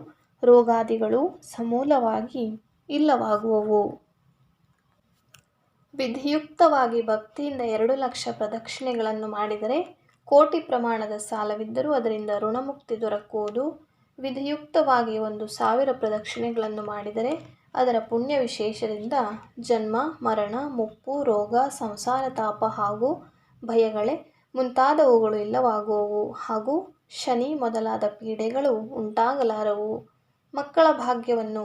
ರೋಗಾದಿಗಳು ಸಮೂಲವಾಗಿ ಇಲ್ಲವಾಗುವವು. ವಿಧಿಯುಕ್ತವಾಗಿ ಭಕ್ತಿಯಿಂದ 2 ಲಕ್ಷ ಪ್ರದಕ್ಷಿಣೆಗಳನ್ನು ಮಾಡಿದರೆ ಕೋಟಿ ಪ್ರಮಾಣದ ಸಾಲವಿದ್ದರೂ ಅದರಿಂದ ಋಣಮುಕ್ತಿ ದೊರಕುವುದು. ವಿಧಿಯುಕ್ತವಾಗಿ 1,000 ಪ್ರದಕ್ಷಿಣೆಗಳನ್ನು ಮಾಡಿದರೆ ಅದರ ಪುಣ್ಯ ವಿಶೇಷದಿಂದ ಜನ್ಮ ಮರಣ ಮುಪ್ಪು ರೋಗ ಸಂಸಾರ ತಾಪ ಹಾಗೂ ಭಯಗಳೇ ಮುಂತಾದವುಗಳು ಇಲ್ಲವಾಗುವವು ಹಾಗೂ ಶನಿ ಮೊದಲಾದ ಪೀಡೆಗಳು ಉಂಟಾಗಲಾರವು. ಮಕ್ಕಳ ಭಾಗ್ಯವನ್ನು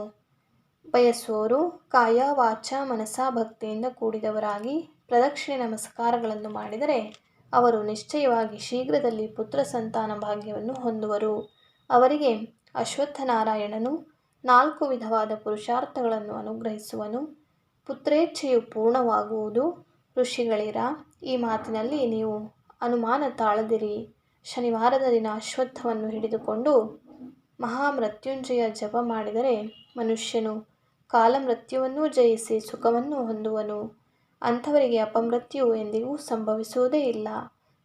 ಬಯಸುವವರು ಕಾಯ ವಾಚ ಮನಸ ಭಕ್ತಿಯಿಂದ ಕೂಡಿದವರಾಗಿ ಪ್ರದಕ್ಷಿಣೆ ನಮಸ್ಕಾರಗಳನ್ನು ಮಾಡಿದರೆ ಅವರು ನಿಶ್ಚಯವಾಗಿ ಶೀಘ್ರದಲ್ಲಿ ಪುತ್ರ ಸಂತಾನ ಭಾಗ್ಯವನ್ನು ಹೊಂದುವರು. ಅವರಿಗೆ ಅಶ್ವತ್ಥನಾರಾಯಣನು 4 ವಿಧವಾದ ಪುರುಷಾರ್ಥಗಳನ್ನು ಅನುಗ್ರಹಿಸುವನು. ಪುತ್ರೇಚ್ಛೆಯು ಪೂರ್ಣವಾಗುವುದು. ಋಷಿಗಳಿರ, ಈ ಮಾತಿನಲ್ಲಿ ನೀವು ಅನುಮಾನ ತಾಳದಿರಿ. ಶನಿವಾರದ ದಿನ ಅಶ್ವತ್ಥವನ್ನು ಹಿಡಿದುಕೊಂಡು ಮಹಾಮೃತ್ಯುಂಜಯ ಜಪ ಮಾಡಿದರೆ ಮನುಷ್ಯನು ಕಾಲಮೃತ್ಯುವನ್ನೂ ಜಯಿಸಿ ಸುಖವನ್ನು ಹೊಂದುವನು. ಅಂಥವರಿಗೆ ಅಪಮೃತ್ಯು ಎಂದಿಗೂ ಸಂಭವಿಸುವುದೇ ಇಲ್ಲ.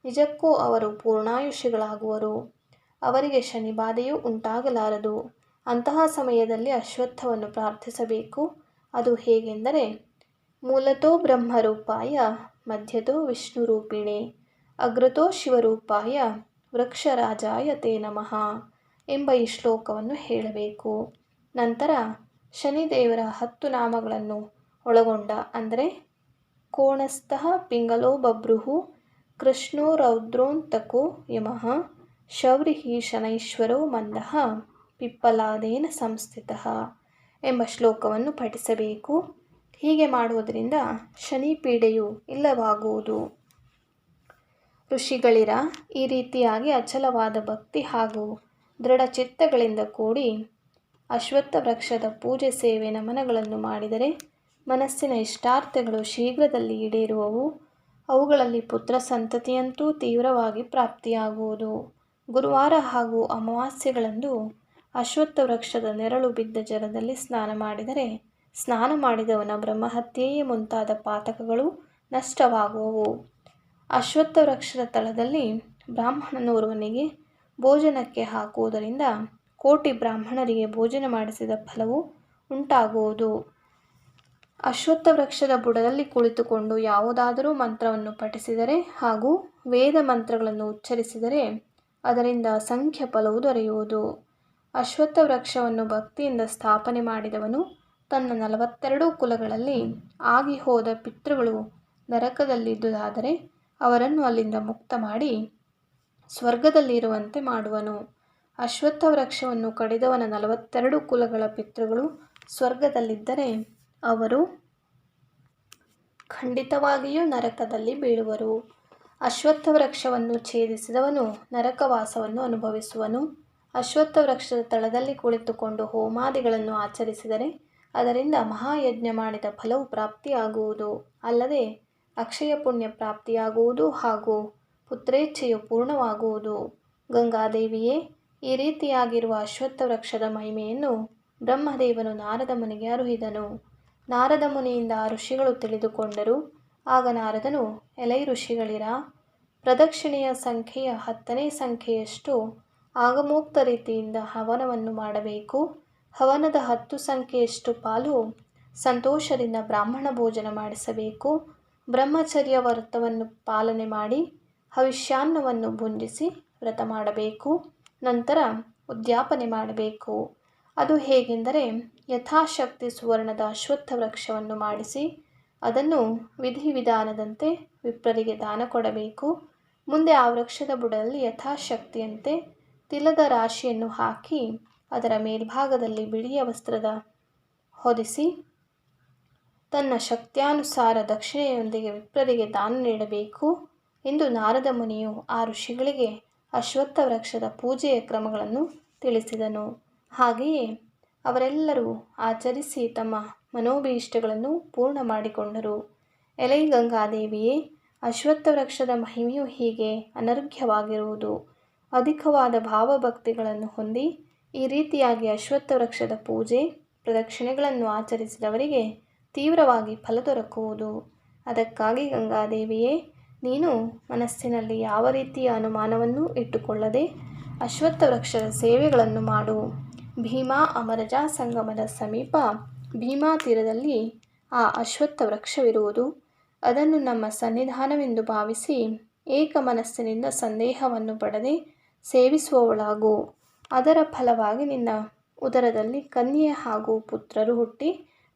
ನಿಜಕ್ಕೂ ಅವರು ಪೂರ್ಣಾಯುಷಿಗಳಾಗುವರು. ಅವರಿಗೆ ಶನಿಬಾಧೆಯೂ ಉಂಟಾಗಲಾರದು. ಅಂತಹ ಸಮಯದಲ್ಲಿ ಅಶ್ವತ್ಥವನ್ನು ಪ್ರಾರ್ಥಿಸಬೇಕು. ಅದು ಹೇಗೆಂದರೆ ಮೂಲತೋ ಬ್ರಹ್ಮರೂಪಾಯ ಮಧ್ಯತೋ ವಿಷ್ಣುರೂಪಿಣೆ ಅಗ್ರತೋ ಶಿವರೂಪಾಯ ವೃಕ್ಷರಾಜಾಯ ತೇ ನಮಃ ಎಂಬ ಈ ಶ್ಲೋಕವನ್ನು ಹೇಳಬೇಕು. ನಂತರ ಶನಿದೇವರ 10 ನಾಮಗಳನ್ನು ಒಳಗೊಂಡ ಅಂದರೆ ಕೋಣಸ್ಥಃ ಪಿಂಗಲೋ ಬಭ್ರುಃ ಕೃಷ್ಣೋ ರೌದ್ರೋಂತಕೋ ಯಮಃ ಶೌರಿಃ ಶನೈಶ್ವರೋ ಮಂದಃ ಪಿಪ್ಪಲಾದೇನ ಸಂಸ್ಥಿತಃ ಎಂಬ ಶ್ಲೋಕವನ್ನು ಪಠಿಸಬೇಕು. ಹೀಗೆ ಮಾಡುವುದರಿಂದ ಶನಿ ಪೀಡೆಯು ಇಲ್ಲವಾಗುವುದು. ಋಷಿಗಳಿರ ಈ ರೀತಿಯಾಗಿ ಅಚಲವಾದ ಭಕ್ತಿ ಹಾಗೂ ದೃಢಚಿತ್ತಗಳಿಂದ ಕೂಡಿ ಅಶ್ವತ್ಥ ವೃಕ್ಷದ ಪೂಜೆ ಸೇವೆ ನಮನಗಳನ್ನು ಮಾಡಿದರೆ ಮನಸ್ಸಿನ ಇಷ್ಟಾರ್ಥಗಳು ಶೀಘ್ರದಲ್ಲಿ ಈಡೇರುವವು. ಅವುಗಳಲ್ಲಿ ಪುತ್ರ ಸಂತತಿಯಂತೂ ತೀವ್ರವಾಗಿ ಪ್ರಾಪ್ತಿಯಾಗುವುದು. ಗುರುವಾರ ಹಾಗೂ ಅಮಾವಾಸ್ಯೆಗಳಂದು ಅಶ್ವತ್ಥ ವೃಕ್ಷದ ನೆರಳು ಬಿದ್ದ ಜಲದಲ್ಲಿ ಸ್ನಾನ ಮಾಡಿದರೆ ಸ್ನಾನ ಮಾಡಿದವನ ಬ್ರಹ್ಮಹತ್ಯೆಯೇ ಮುಂತಾದ ಪಾತಕಗಳು ನಷ್ಟವಾಗುವವು. ಅಶ್ವತ್ಥ ವೃಕ್ಷದ ತಳದಲ್ಲಿ ಬ್ರಾಹ್ಮಣನೋರ್ವನಿಗೆ ಭೋಜನಕ್ಕೆ ಹಾಕುವುದರಿಂದ ಕೋಟಿ ಬ್ರಾಹ್ಮಣರಿಗೆ ಭೋಜನ ಮಾಡಿಸಿದ ಫಲವು ಉಂಟಾಗುವುದು. ಅಶ್ವತ್ಥ ವೃಕ್ಷದ ಬುಡದಲ್ಲಿ ಕುಳಿತುಕೊಂಡು ಯಾವುದಾದರೂ ಮಂತ್ರವನ್ನು ಪಠಿಸಿದರೆ ಹಾಗೂ ವೇದ ಮಂತ್ರಗಳನ್ನು ಉಚ್ಚರಿಸಿದರೆ ಅದರಿಂದ ಅಸಂಖ್ಯ ಫಲವು ದೊರೆಯುವುದು. ಅಶ್ವತ್ಥ ವೃಕ್ಷವನ್ನು ಭಕ್ತಿಯಿಂದ ಸ್ಥಾಪನೆ ಮಾಡಿದವನು ತನ್ನ 42 ಕುಲಗಳಲ್ಲಿ ಆಗಿ ಹೋದ ಪಿತೃಗಳು ನರಕದಲ್ಲಿದ್ದುದಾದರೆ ಅವರನ್ನು ಅಲ್ಲಿಂದ ಮುಕ್ತ ಮಾಡಿ ಸ್ವರ್ಗದಲ್ಲಿ ಇರುವಂತೆ ಮಾಡುವನು. ಅಶ್ವತ್ಥ ವೃಕ್ಷವನ್ನು ಕಡಿದವನ 42 ಕುಲಗಳ ಪಿತೃಗಳು ಸ್ವರ್ಗದಲ್ಲಿದ್ದರೆ ಅವರು ಖಂಡಿತವಾಗಿಯೂ ನರಕದಲ್ಲಿ ಬೀಳುವರು. ಅಶ್ವತ್ಥ ವೃಕ್ಷವನ್ನು ಛೇದಿಸಿದವನು ನರಕವಾಸವನ್ನು ಅನುಭವಿಸುವನು. ಅಶ್ವತ್ಥ ವೃಕ್ಷದ ತಳದಲ್ಲಿ ಕುಳಿತುಕೊಂಡು ಹೋಮಾದಿಗಳನ್ನು ಆಚರಿಸಿದರೆ ಅದರಿಂದ ಮಹಾಯಜ್ಞ ಮಾಡಿದ ಫಲವು ಪ್ರಾಪ್ತಿಯಾಗುವುದು. ಅಲ್ಲದೆ ಅಕ್ಷಯ ಪುಣ್ಯ ಪ್ರಾಪ್ತಿಯಾಗುವುದು ಹಾಗೂ ಪುತ್ರೇಚ್ಛೆಯು ಪೂರ್ಣವಾಗುವುದು. ಗಂಗಾದೇವಿಯೇ, ಈ ರೀತಿಯಾಗಿರುವ ಅಶ್ವತ್ಥ ವೃಕ್ಷದ ಮಹಿಮೆಯನ್ನು ಬ್ರಹ್ಮದೇವನು ನಾರದ ಮುನಿಗೆ ಅರುಹಿದನು. ನಾರದ ಮುನಿಯಿಂದ ಆ ಋಷಿಗಳು ತಿಳಿದುಕೊಂಡರು. ಆಗ ನಾರದನು, ಎಲೈ ಋಷಿಗಳಿರ, ಪ್ರದಕ್ಷಿಣೆಯ ಸಂಖ್ಯೆಯ 10ನೇ ಸಂಖ್ಯೆಯಷ್ಟು ಆಗಮೋಕ್ತ ರೀತಿಯಿಂದ ಹವನವನ್ನು ಮಾಡಬೇಕು. ಹವನದ 10 ಸಂಖ್ಯೆಯಷ್ಟು ಪಾಲು ಸಂತೋಷದಿಂದ ಬ್ರಾಹ್ಮಣ ಭೋಜನ ಮಾಡಿಸಬೇಕು. ಬ್ರಹ್ಮಚರ್ಯ ವ್ರತವನ್ನು ಪಾಲನೆ ಮಾಡಿ ಹವಿಷ್ಯಾನ್ನವನ್ನು ಭುಂಜಿಸಿ ವ್ರತ ಮಾಡಬೇಕು. ನಂತರ ಉದ್ಯಾಪನೆ ಮಾಡಬೇಕು. ಅದು ಹೇಗೆಂದರೆ, ಯಥಾಶಕ್ತಿ ಸುವರ್ಣದ ಅಶ್ವತ್ಥ ವೃಕ್ಷವನ್ನು ಮಾಡಿಸಿ ಅದನ್ನು ವಿಧಿವಿಧಾನದಂತೆ ವಿಪ್ರರಿಗೆ ದಾನ ಕೊಡಬೇಕು. ಮುಂದೆ ಆ ವೃಕ್ಷದ ಬುಡದಲ್ಲಿ ಯಥಾಶಕ್ತಿಯಂತೆ ತಿಲದ ರಾಶಿಯನ್ನು ಹಾಕಿ ಅದರ ಮೇಲ್ಭಾಗದಲ್ಲಿ ಬಿಳಿಯ ವಸ್ತ್ರದ ಹೊದಿಸಿ ತನ್ನ ಶಕ್ತ್ಯಾನುಸಾರ ದಕ್ಷಿಣೆಯೊಂದಿಗೆ ವಿಪ್ರರಿಗೆ ದಾನ ನೀಡಬೇಕು ಎಂದು ನಾರದ ಮುನಿಯು ಆ ಋಷಿಗಳಿಗೆ ಅಶ್ವತ್ಥ ವೃಕ್ಷದ ಪೂಜೆಯ ಕ್ರಮಗಳನ್ನು ತಿಳಿಸಿದನು. ಹಾಗೆಯೇ ಅವರೆಲ್ಲರೂ ಆಚರಿಸಿ ತಮ್ಮ ಮನೋಭೀಷ್ಟಗಳನ್ನು ಪೂರ್ಣ ಮಾಡಿಕೊಂಡರು. ಎಲೈ ಗಂಗಾದೇವಿಯೇ, ಅಶ್ವತ್ಥ ವೃಕ್ಷದ ಮಹಿಮೆಯು ಹೀಗೆ ಅನರ್ಘ್ಯವಾಗಿರುವುದು. ಅಧಿಕವಾದ ಭಾವಭಕ್ತಿಗಳನ್ನು ಹೊಂದಿ ಈ ರೀತಿಯಾಗಿ ಅಶ್ವತ್ಥ ವೃಕ್ಷದ ಪೂಜೆ ಪ್ರದಕ್ಷಿಣೆಗಳನ್ನು ಆಚರಿಸಿದವರಿಗೆ ತೀವ್ರವಾಗಿ ಫಲ ದೊರಕುವುದು. ಅದಕ್ಕಾಗಿ ಗಂಗಾದೇವಿಯೇ, ನೀನು ಮನಸ್ಸಿನಲ್ಲಿ ಯಾವ ರೀತಿಯ ಅನುಮಾನವನ್ನೂ ಇಟ್ಟುಕೊಳ್ಳದೆ ಅಶ್ವತ್ಥ ವೃಕ್ಷದ ಸೇವೆಗಳನ್ನು ಮಾಡು. ಭೀಮಾ ಅಮರಜಾ ಸಂಗಮದ ಸಮೀಪ ಭೀಮಾ ತೀರದಲ್ಲಿ ಆ ಅಶ್ವತ್ಥ ವೃಕ್ಷವಿರುವುದು. ಅದನ್ನು ನಮ್ಮ ಸನ್ನಿಧಾನವೆಂದು ಭಾವಿಸಿ ಏಕ ಮನಸ್ಸಿನಿಂದ ಸಂದೇಹವನ್ನು ಪಡದೆ ಸೇವಿಸುವವಳಾಗು. ಅದರ ಫಲವಾಗಿ ನಿನ್ನ ಉದರದಲ್ಲಿ ಕನ್ಯೆ ಹಾಗೂ ಪುತ್ರರು ಹುಟ್ಟಿ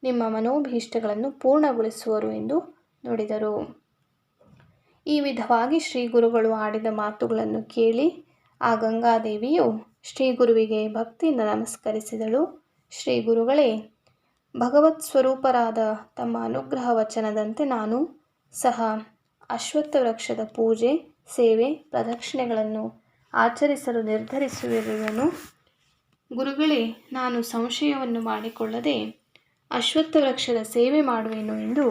ನಿಮ್ಮ ಮನೋಭೀಷ್ಟಗಳನ್ನು ಪೂರ್ಣಗೊಳಿಸುವರು ಎಂದು ನುಡಿದರು. ಈ ವಿಧವಾಗಿ ಶ್ರೀ ಗುರುಗಳು ಆಡಿದ ಮಾತುಗಳನ್ನು ಕೇಳಿ ಆ ಗಂಗಾದೇವಿಯು ಶ್ರೀ ಗುರುವಿಗೆ ಭಕ್ತಿಯಿಂದ ನಮಸ್ಕರಿಸಿದಳು. ಶ್ರೀ ಗುರುಗಳೇ, ಭಗವತ್ ಸ್ವರೂಪರಾದ ತಮ್ಮ ಅನುಗ್ರಹ ವಚನದಂತೆ ನಾನು ಸಹ ಅಶ್ವತ್ಥ ವೃಕ್ಷದ ಪೂಜೆ, ಸೇವೆ, ಪ್ರದಕ್ಷಿಣೆಗಳನ್ನು ಆಚರಿಸಲು ನಿರ್ಧರಿಸಿರುವೆನು. ಗುರುಗಳೇ, ನಾನು ಸಂಶಯವನ್ನು ಮಾಡಿಕೊಳ್ಳದೆ ಅಶ್ವತ್ಥ ವೃಕ್ಷದ ಸೇವೆ ಮಾಡುವೆನು ಎಂದು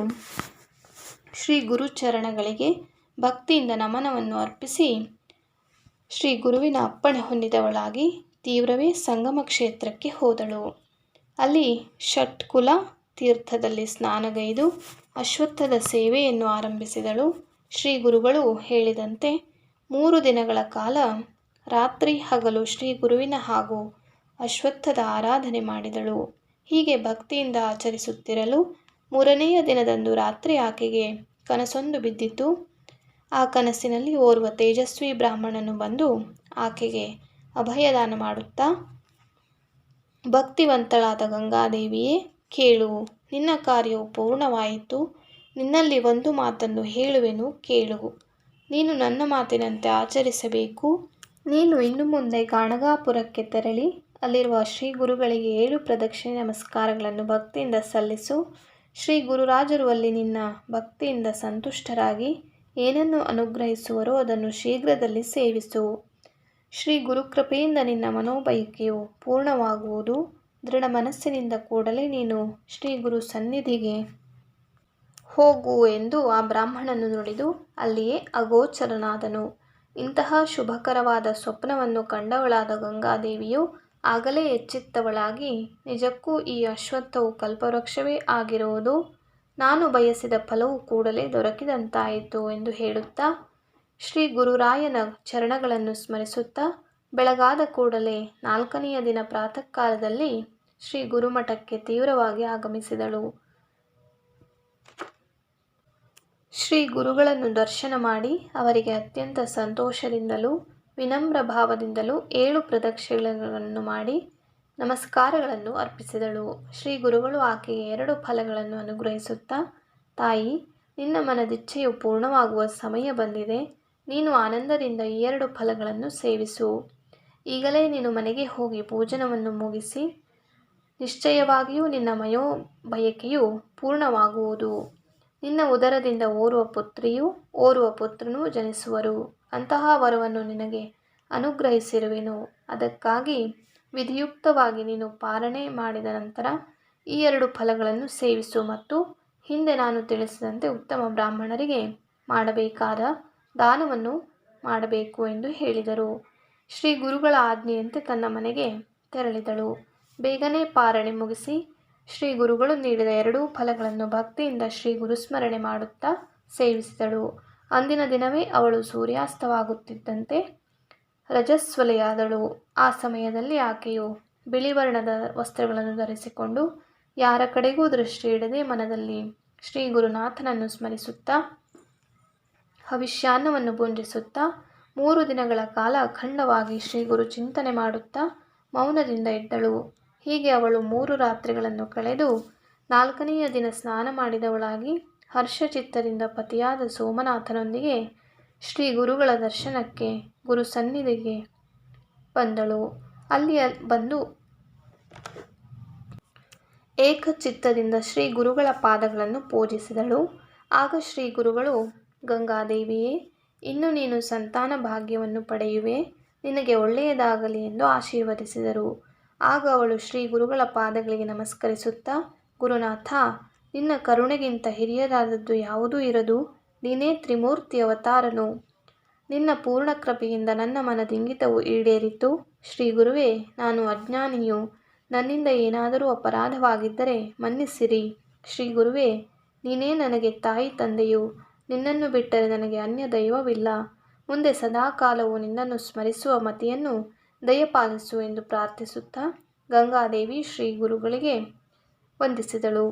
ಶ್ರೀ ಗುರುಚರಣಗಳಿಗೆ ಭಕ್ತಿಯಿಂದ ನಮನವನ್ನು ಅರ್ಪಿಸಿ ಶ್ರೀ ಗುರುವಿನ ಅಪ್ಪಣೆ ಹೊಂದಿದವಳಾಗಿ ತೀವ್ರವೇ ಸಂಗಮ ಕ್ಷೇತ್ರಕ್ಕೆ ಹೋದಳು. ಅಲ್ಲಿ ಷಟ್ಕುಲ ತೀರ್ಥದಲ್ಲಿ ಸ್ನಾನಗೈದು ಅಶ್ವತ್ಥದ ಸೇವೆಯನ್ನು ಆರಂಭಿಸಿದಳು. ಶ್ರೀ ಗುರುಗಳು ಹೇಳಿದಂತೆ 3 ದಿನಗಳ ಕಾಲ ರಾತ್ರಿ ಹಗಲು ಶ್ರೀ ಗುರುವಿನ ಹಾಗೂ ಅಶ್ವತ್ಥದ ಆರಾಧನೆ ಮಾಡಿದಳು. ಹೀಗೆ ಭಕ್ತಿಯಿಂದ ಆಚರಿಸುತ್ತಿರಲು 3ನೆಯ ದಿನದಂದು ರಾತ್ರಿ ಆಕೆಗೆ ಕನಸೊಂದು ಬಿದ್ದಿತು. ಆ ಕನಸಿನಲ್ಲಿ ಓರ್ವ ತೇಜಸ್ವಿ ಬ್ರಾಹ್ಮಣನು ಬಂದು ಆಕೆಗೆ ಅಭಯದಾನ ಮಾಡುತ್ತಾ, ಭಕ್ತಿವಂತಳಾದ ಗಂಗಾದೇವಿಯೇ, ಕೇಳು, ನಿನ್ನ ಕಾರ್ಯವು ಪೂರ್ಣವಾಯಿತು. ನಿನ್ನಲ್ಲಿ ಒಂದು ಮಾತನ್ನು ಹೇಳುವೆನು, ಕೇಳು. ನೀನು ನನ್ನ ಮಾತಿನಂತೆ ಆಚರಿಸಬೇಕು. ನೀನು ಇನ್ನು ಮುಂದೆ ಗಾಣಗಾಪುರಕ್ಕೆ ತೆರಳಿ ಅಲ್ಲಿರುವ ಶ್ರೀ ಗುರುಗಳಿಗೆ 7 ಪ್ರದಕ್ಷಿಣೆ ನಮಸ್ಕಾರಗಳನ್ನು ಭಕ್ತಿಯಿಂದ ಸಲ್ಲಿಸು. ಶ್ರೀ ಗುರುರಾಜರು ಅಲ್ಲಿ ನಿನ್ನ ಭಕ್ತಿಯಿಂದ ಸಂತುಷ್ಟರಾಗಿ ಏನನ್ನು ಅನುಗ್ರಹಿಸುವರೋ ಅದನ್ನು ಶೀಘ್ರದಲ್ಲಿ ಸೇವಿಸು. ಶ್ರೀ ಗುರುಕೃಪೆಯಿಂದ ನಿನ್ನ ಮನೋಬಯಕೆಯು ಪೂರ್ಣವಾಗುವುದು. ದೃಢ ಮನಸ್ಸಿನಿಂದ ಕೂಡಲೇ ನೀನು ಶ್ರೀ ಗುರು ಸನ್ನಿಧಿಗೆ ಹೋಗು ಎಂದು ಆ ಬ್ರಾಹ್ಮಣನು ನುಡಿದು ಅಲ್ಲಿಯೇ ಅಗೋಚರನಾದನು. ಇಂತಹ ಶುಭಕರವಾದ ಸ್ವಪ್ನವನ್ನು ಕಂಡವಳಾದ ಗಂಗಾದೇವಿಯು ಆಗಲೇ ಎಚ್ಚೆತ್ತವಳಾಗಿ, ನಿಜಕ್ಕೂ ಈ ಅಶ್ವತ್ಥವು ಕಲ್ಪವೃಕ್ಷವೇ ಆಗಿರುವುದು, ನಾನು ಬಯಸಿದ ಫಲವು ಕೂಡಲೇ ದೊರಕಿದಂತಾಯಿತು ಎಂದು ಹೇಳುತ್ತಾ ಶ್ರೀ ಗುರುರಾಯನ ಚರಣಗಳನ್ನು ಸ್ಮರಿಸುತ್ತಾ ಬೆಳಗಾದ ಕೂಡಲೇ 4ನೆಯ ದಿನ ಪ್ರಾತಃ ಕಾಲದಲ್ಲಿ ಶ್ರೀ ಗುರುಮಠಕ್ಕೆ ತೀವ್ರವಾಗಿ ಆಗಮಿಸಿದಳು. ಶ್ರೀ ಗುರುಗಳನ್ನು ದರ್ಶನ ಮಾಡಿ ಅವರಿಗೆ ಅತ್ಯಂತ ಸಂತೋಷದಿಂದಲೂ ವಿನಮ್ರ ಭಾವದಿಂದಲೂ 7 ಪ್ರದಕ್ಷಿಣೆಗಳನ್ನು ಮಾಡಿ ನಮಸ್ಕಾರಗಳನ್ನು ಅರ್ಪಿಸಿದಳು. ಶ್ರೀ ಗುರುಗಳು ಆಕೆಗೆ 2 ಫಲಗಳನ್ನು ಅನುಗ್ರಹಿಸುತ್ತಾ, ತಾಯಿ, ನಿನ್ನ ಮನದಿಚ್ಛೆಯು ಪೂರ್ಣವಾಗುವ ಸಮಯ ಬಂದಿದೆ. ನೀನು ಆನಂದದಿಂದ ಈ 2 ಫಲಗಳನ್ನು ಸೇವಿಸು. ಈಗಲೇ ನೀನು ಮನೆಗೆ ಹೋಗಿ ಭೋಜನವನ್ನು ಮುಗಿಸಿ ನಿಶ್ಚಯವಾಗಿಯೂ ನಿನ್ನ ಮನೋಬಯಕೆಯು ಪೂರ್ಣವಾಗುವುದು. ನಿನ್ನ ಉದರದಿಂದ ಓರ್ವ ಪುತ್ರಿಯೂ ಓರ್ವ ಪುತ್ರನೂ ಜನಿಸುವರು. ಅಂತಹ ವರವನ್ನು ನಿನಗೆ ಅನುಗ್ರಹಿಸಿರುವೆನು. ಅದಕ್ಕಾಗಿ ವಿಧಿಯುಕ್ತವಾಗಿ ನೀನು ಪಾಲನೆ ಮಾಡಿದ ನಂತರ ಈ 2 ಫಲಗಳನ್ನು ಸೇವಿಸು ಮತ್ತು ಹಿಂದೆ ನಾನು ತಿಳಿಸಿದಂತೆ ಉತ್ತಮ ಬ್ರಾಹ್ಮಣರಿಗೆ ಮಾಡಬೇಕಾದ ದಾನವನ್ನು ಮಾಡಬೇಕು ಎಂದು ಹೇಳಿದರು. ಶ್ರೀ ಗುರುಗಳ ಆಜ್ಞೆಯಂತೆ ತನ್ನ ಮನೆಗೆ ತೆರಳಿದಳು. ಬೇಗನೆ ಪಾರಣೆ ಮುಗಿಸಿ ಶ್ರೀ ಗುರುಗಳು ನೀಡಿದ 2 ಫಲಗಳನ್ನು ಭಕ್ತಿಯಿಂದ ಶ್ರೀ ಗುರುಸ್ಮರಣೆ ಮಾಡುತ್ತಾ ಸೇವಿಸಿದಳು. ಅಂದಿನ ದಿನವೇ ಅವಳು ಸೂರ್ಯಾಸ್ತವಾಗುತ್ತಿದ್ದಂತೆ ರಜಸ್ವಲೆಯಾದಳು. ಆ ಸಮಯದಲ್ಲಿ ಆಕೆಯು ಬಿಳಿ ವರ್ಣದ ವಸ್ತ್ರಗಳನ್ನು ಧರಿಸಿಕೊಂಡು ಯಾರ ಕಡೆಗೂ ದೃಷ್ಟಿ ಇಡದೆ ಮನದಲ್ಲಿ ಶ್ರೀ ಗುರುನಾಥನನ್ನು ಸ್ಮರಿಸುತ್ತಾ ಹವಿಷ್ಯಾನ್ನವನ್ನು ಭುಂಜಿಸುತ್ತಾ 3 ದಿನಗಳ ಕಾಲ ಅಖಂಡವಾಗಿ ಶ್ರೀ ಗುರು ಚಿಂತನೆ ಮಾಡುತ್ತಾ ಮೌನದಿಂದ ಇದ್ದಳು. ಹೀಗೆ ಅವಳು 3 ರಾತ್ರಿಗಳನ್ನು ಕಳೆದು 4ನೆಯ ದಿನ ಸ್ನಾನ ಮಾಡಿದವಳಾಗಿ ಹರ್ಷಚಿತ್ತದಿಂದ ಪತಿಯಾದ ಸೋಮನಾಥನೊಂದಿಗೆ ಶ್ರೀ ಗುರುಗಳ ದರ್ಶನಕ್ಕೆ ಗುರು ಸನ್ನಿಧಿಗೆ ಬಂದಳು. ಅಲ್ಲಿ ಬಂದು ಏಕಚಿತ್ತದಿಂದ ಶ್ರೀ ಗುರುಗಳ ಪಾದಗಳನ್ನು ಪೂಜಿಸಿದಳು. ಆಗ ಶ್ರೀ ಗುರುಗಳು, ಗಂಗಾದೇವಿಯೇ, ಇನ್ನು ನೀನು ಸಂತಾನ ಭಾಗ್ಯವನ್ನು ಪಡೆಯುವೆ, ನಿನಗೆ ಒಳ್ಳೆಯದಾಗಲಿ ಎಂದು ಆಶೀರ್ವದಿಸಿದರು. ಆಗ ಅವಳು ಶ್ರೀ ಗುರುಗಳ ಪಾದಗಳಿಗೆ ನಮಸ್ಕರಿಸುತ್ತಾ, ಗುರುನಾಥ, ನಿನ್ನ ಕರುಣೆಗಿಂತ ಹಿರಿಯದಾದದ್ದು ಯಾವುದೂ ಇರದು. ನೀನೇ ತ್ರಿಮೂರ್ತಿ ಅವತಾರನು. ನಿನ್ನ ಪೂರ್ಣ ಕೃಪೆಯಿಂದ ನನ್ನ ಮನದಿಂಗಿತವು ಈಡೇರಿತು. ಶ್ರೀ ಗುರುವೇ, ನಾನು ಅಜ್ಞಾನಿಯು. ನನ್ನಿಂದ ಏನಾದರೂ ಅಪರಾಧವಾಗಿದ್ದರೆ ಮನ್ನಿಸಿರಿ. ಶ್ರೀ ಗುರುವೇ, ನೀನೇ ನನಗೆ ತಾಯಿ ತಂದೆಯು. ನಿನ್ನನ್ನು ಬಿಟ್ಟರೆ ನನಗೆ ಅನ್ಯ ದೈವವಿಲ್ಲ. ಮುಂದೆ ಸದಾಕಾಲವೂ ನಿನ್ನನ್ನು ಸ್ಮರಿಸುವ ಮತಿಯನ್ನು ದಯಪಾಲಿಸು ಎಂದು ಪ್ರಾರ್ಥಿಸುತ್ತಾ ಗಂಗಾದೇವಿ ಶ್ರೀ ಗುರುಗಳಿಗೆ ವಂದಿಸಿದಳು.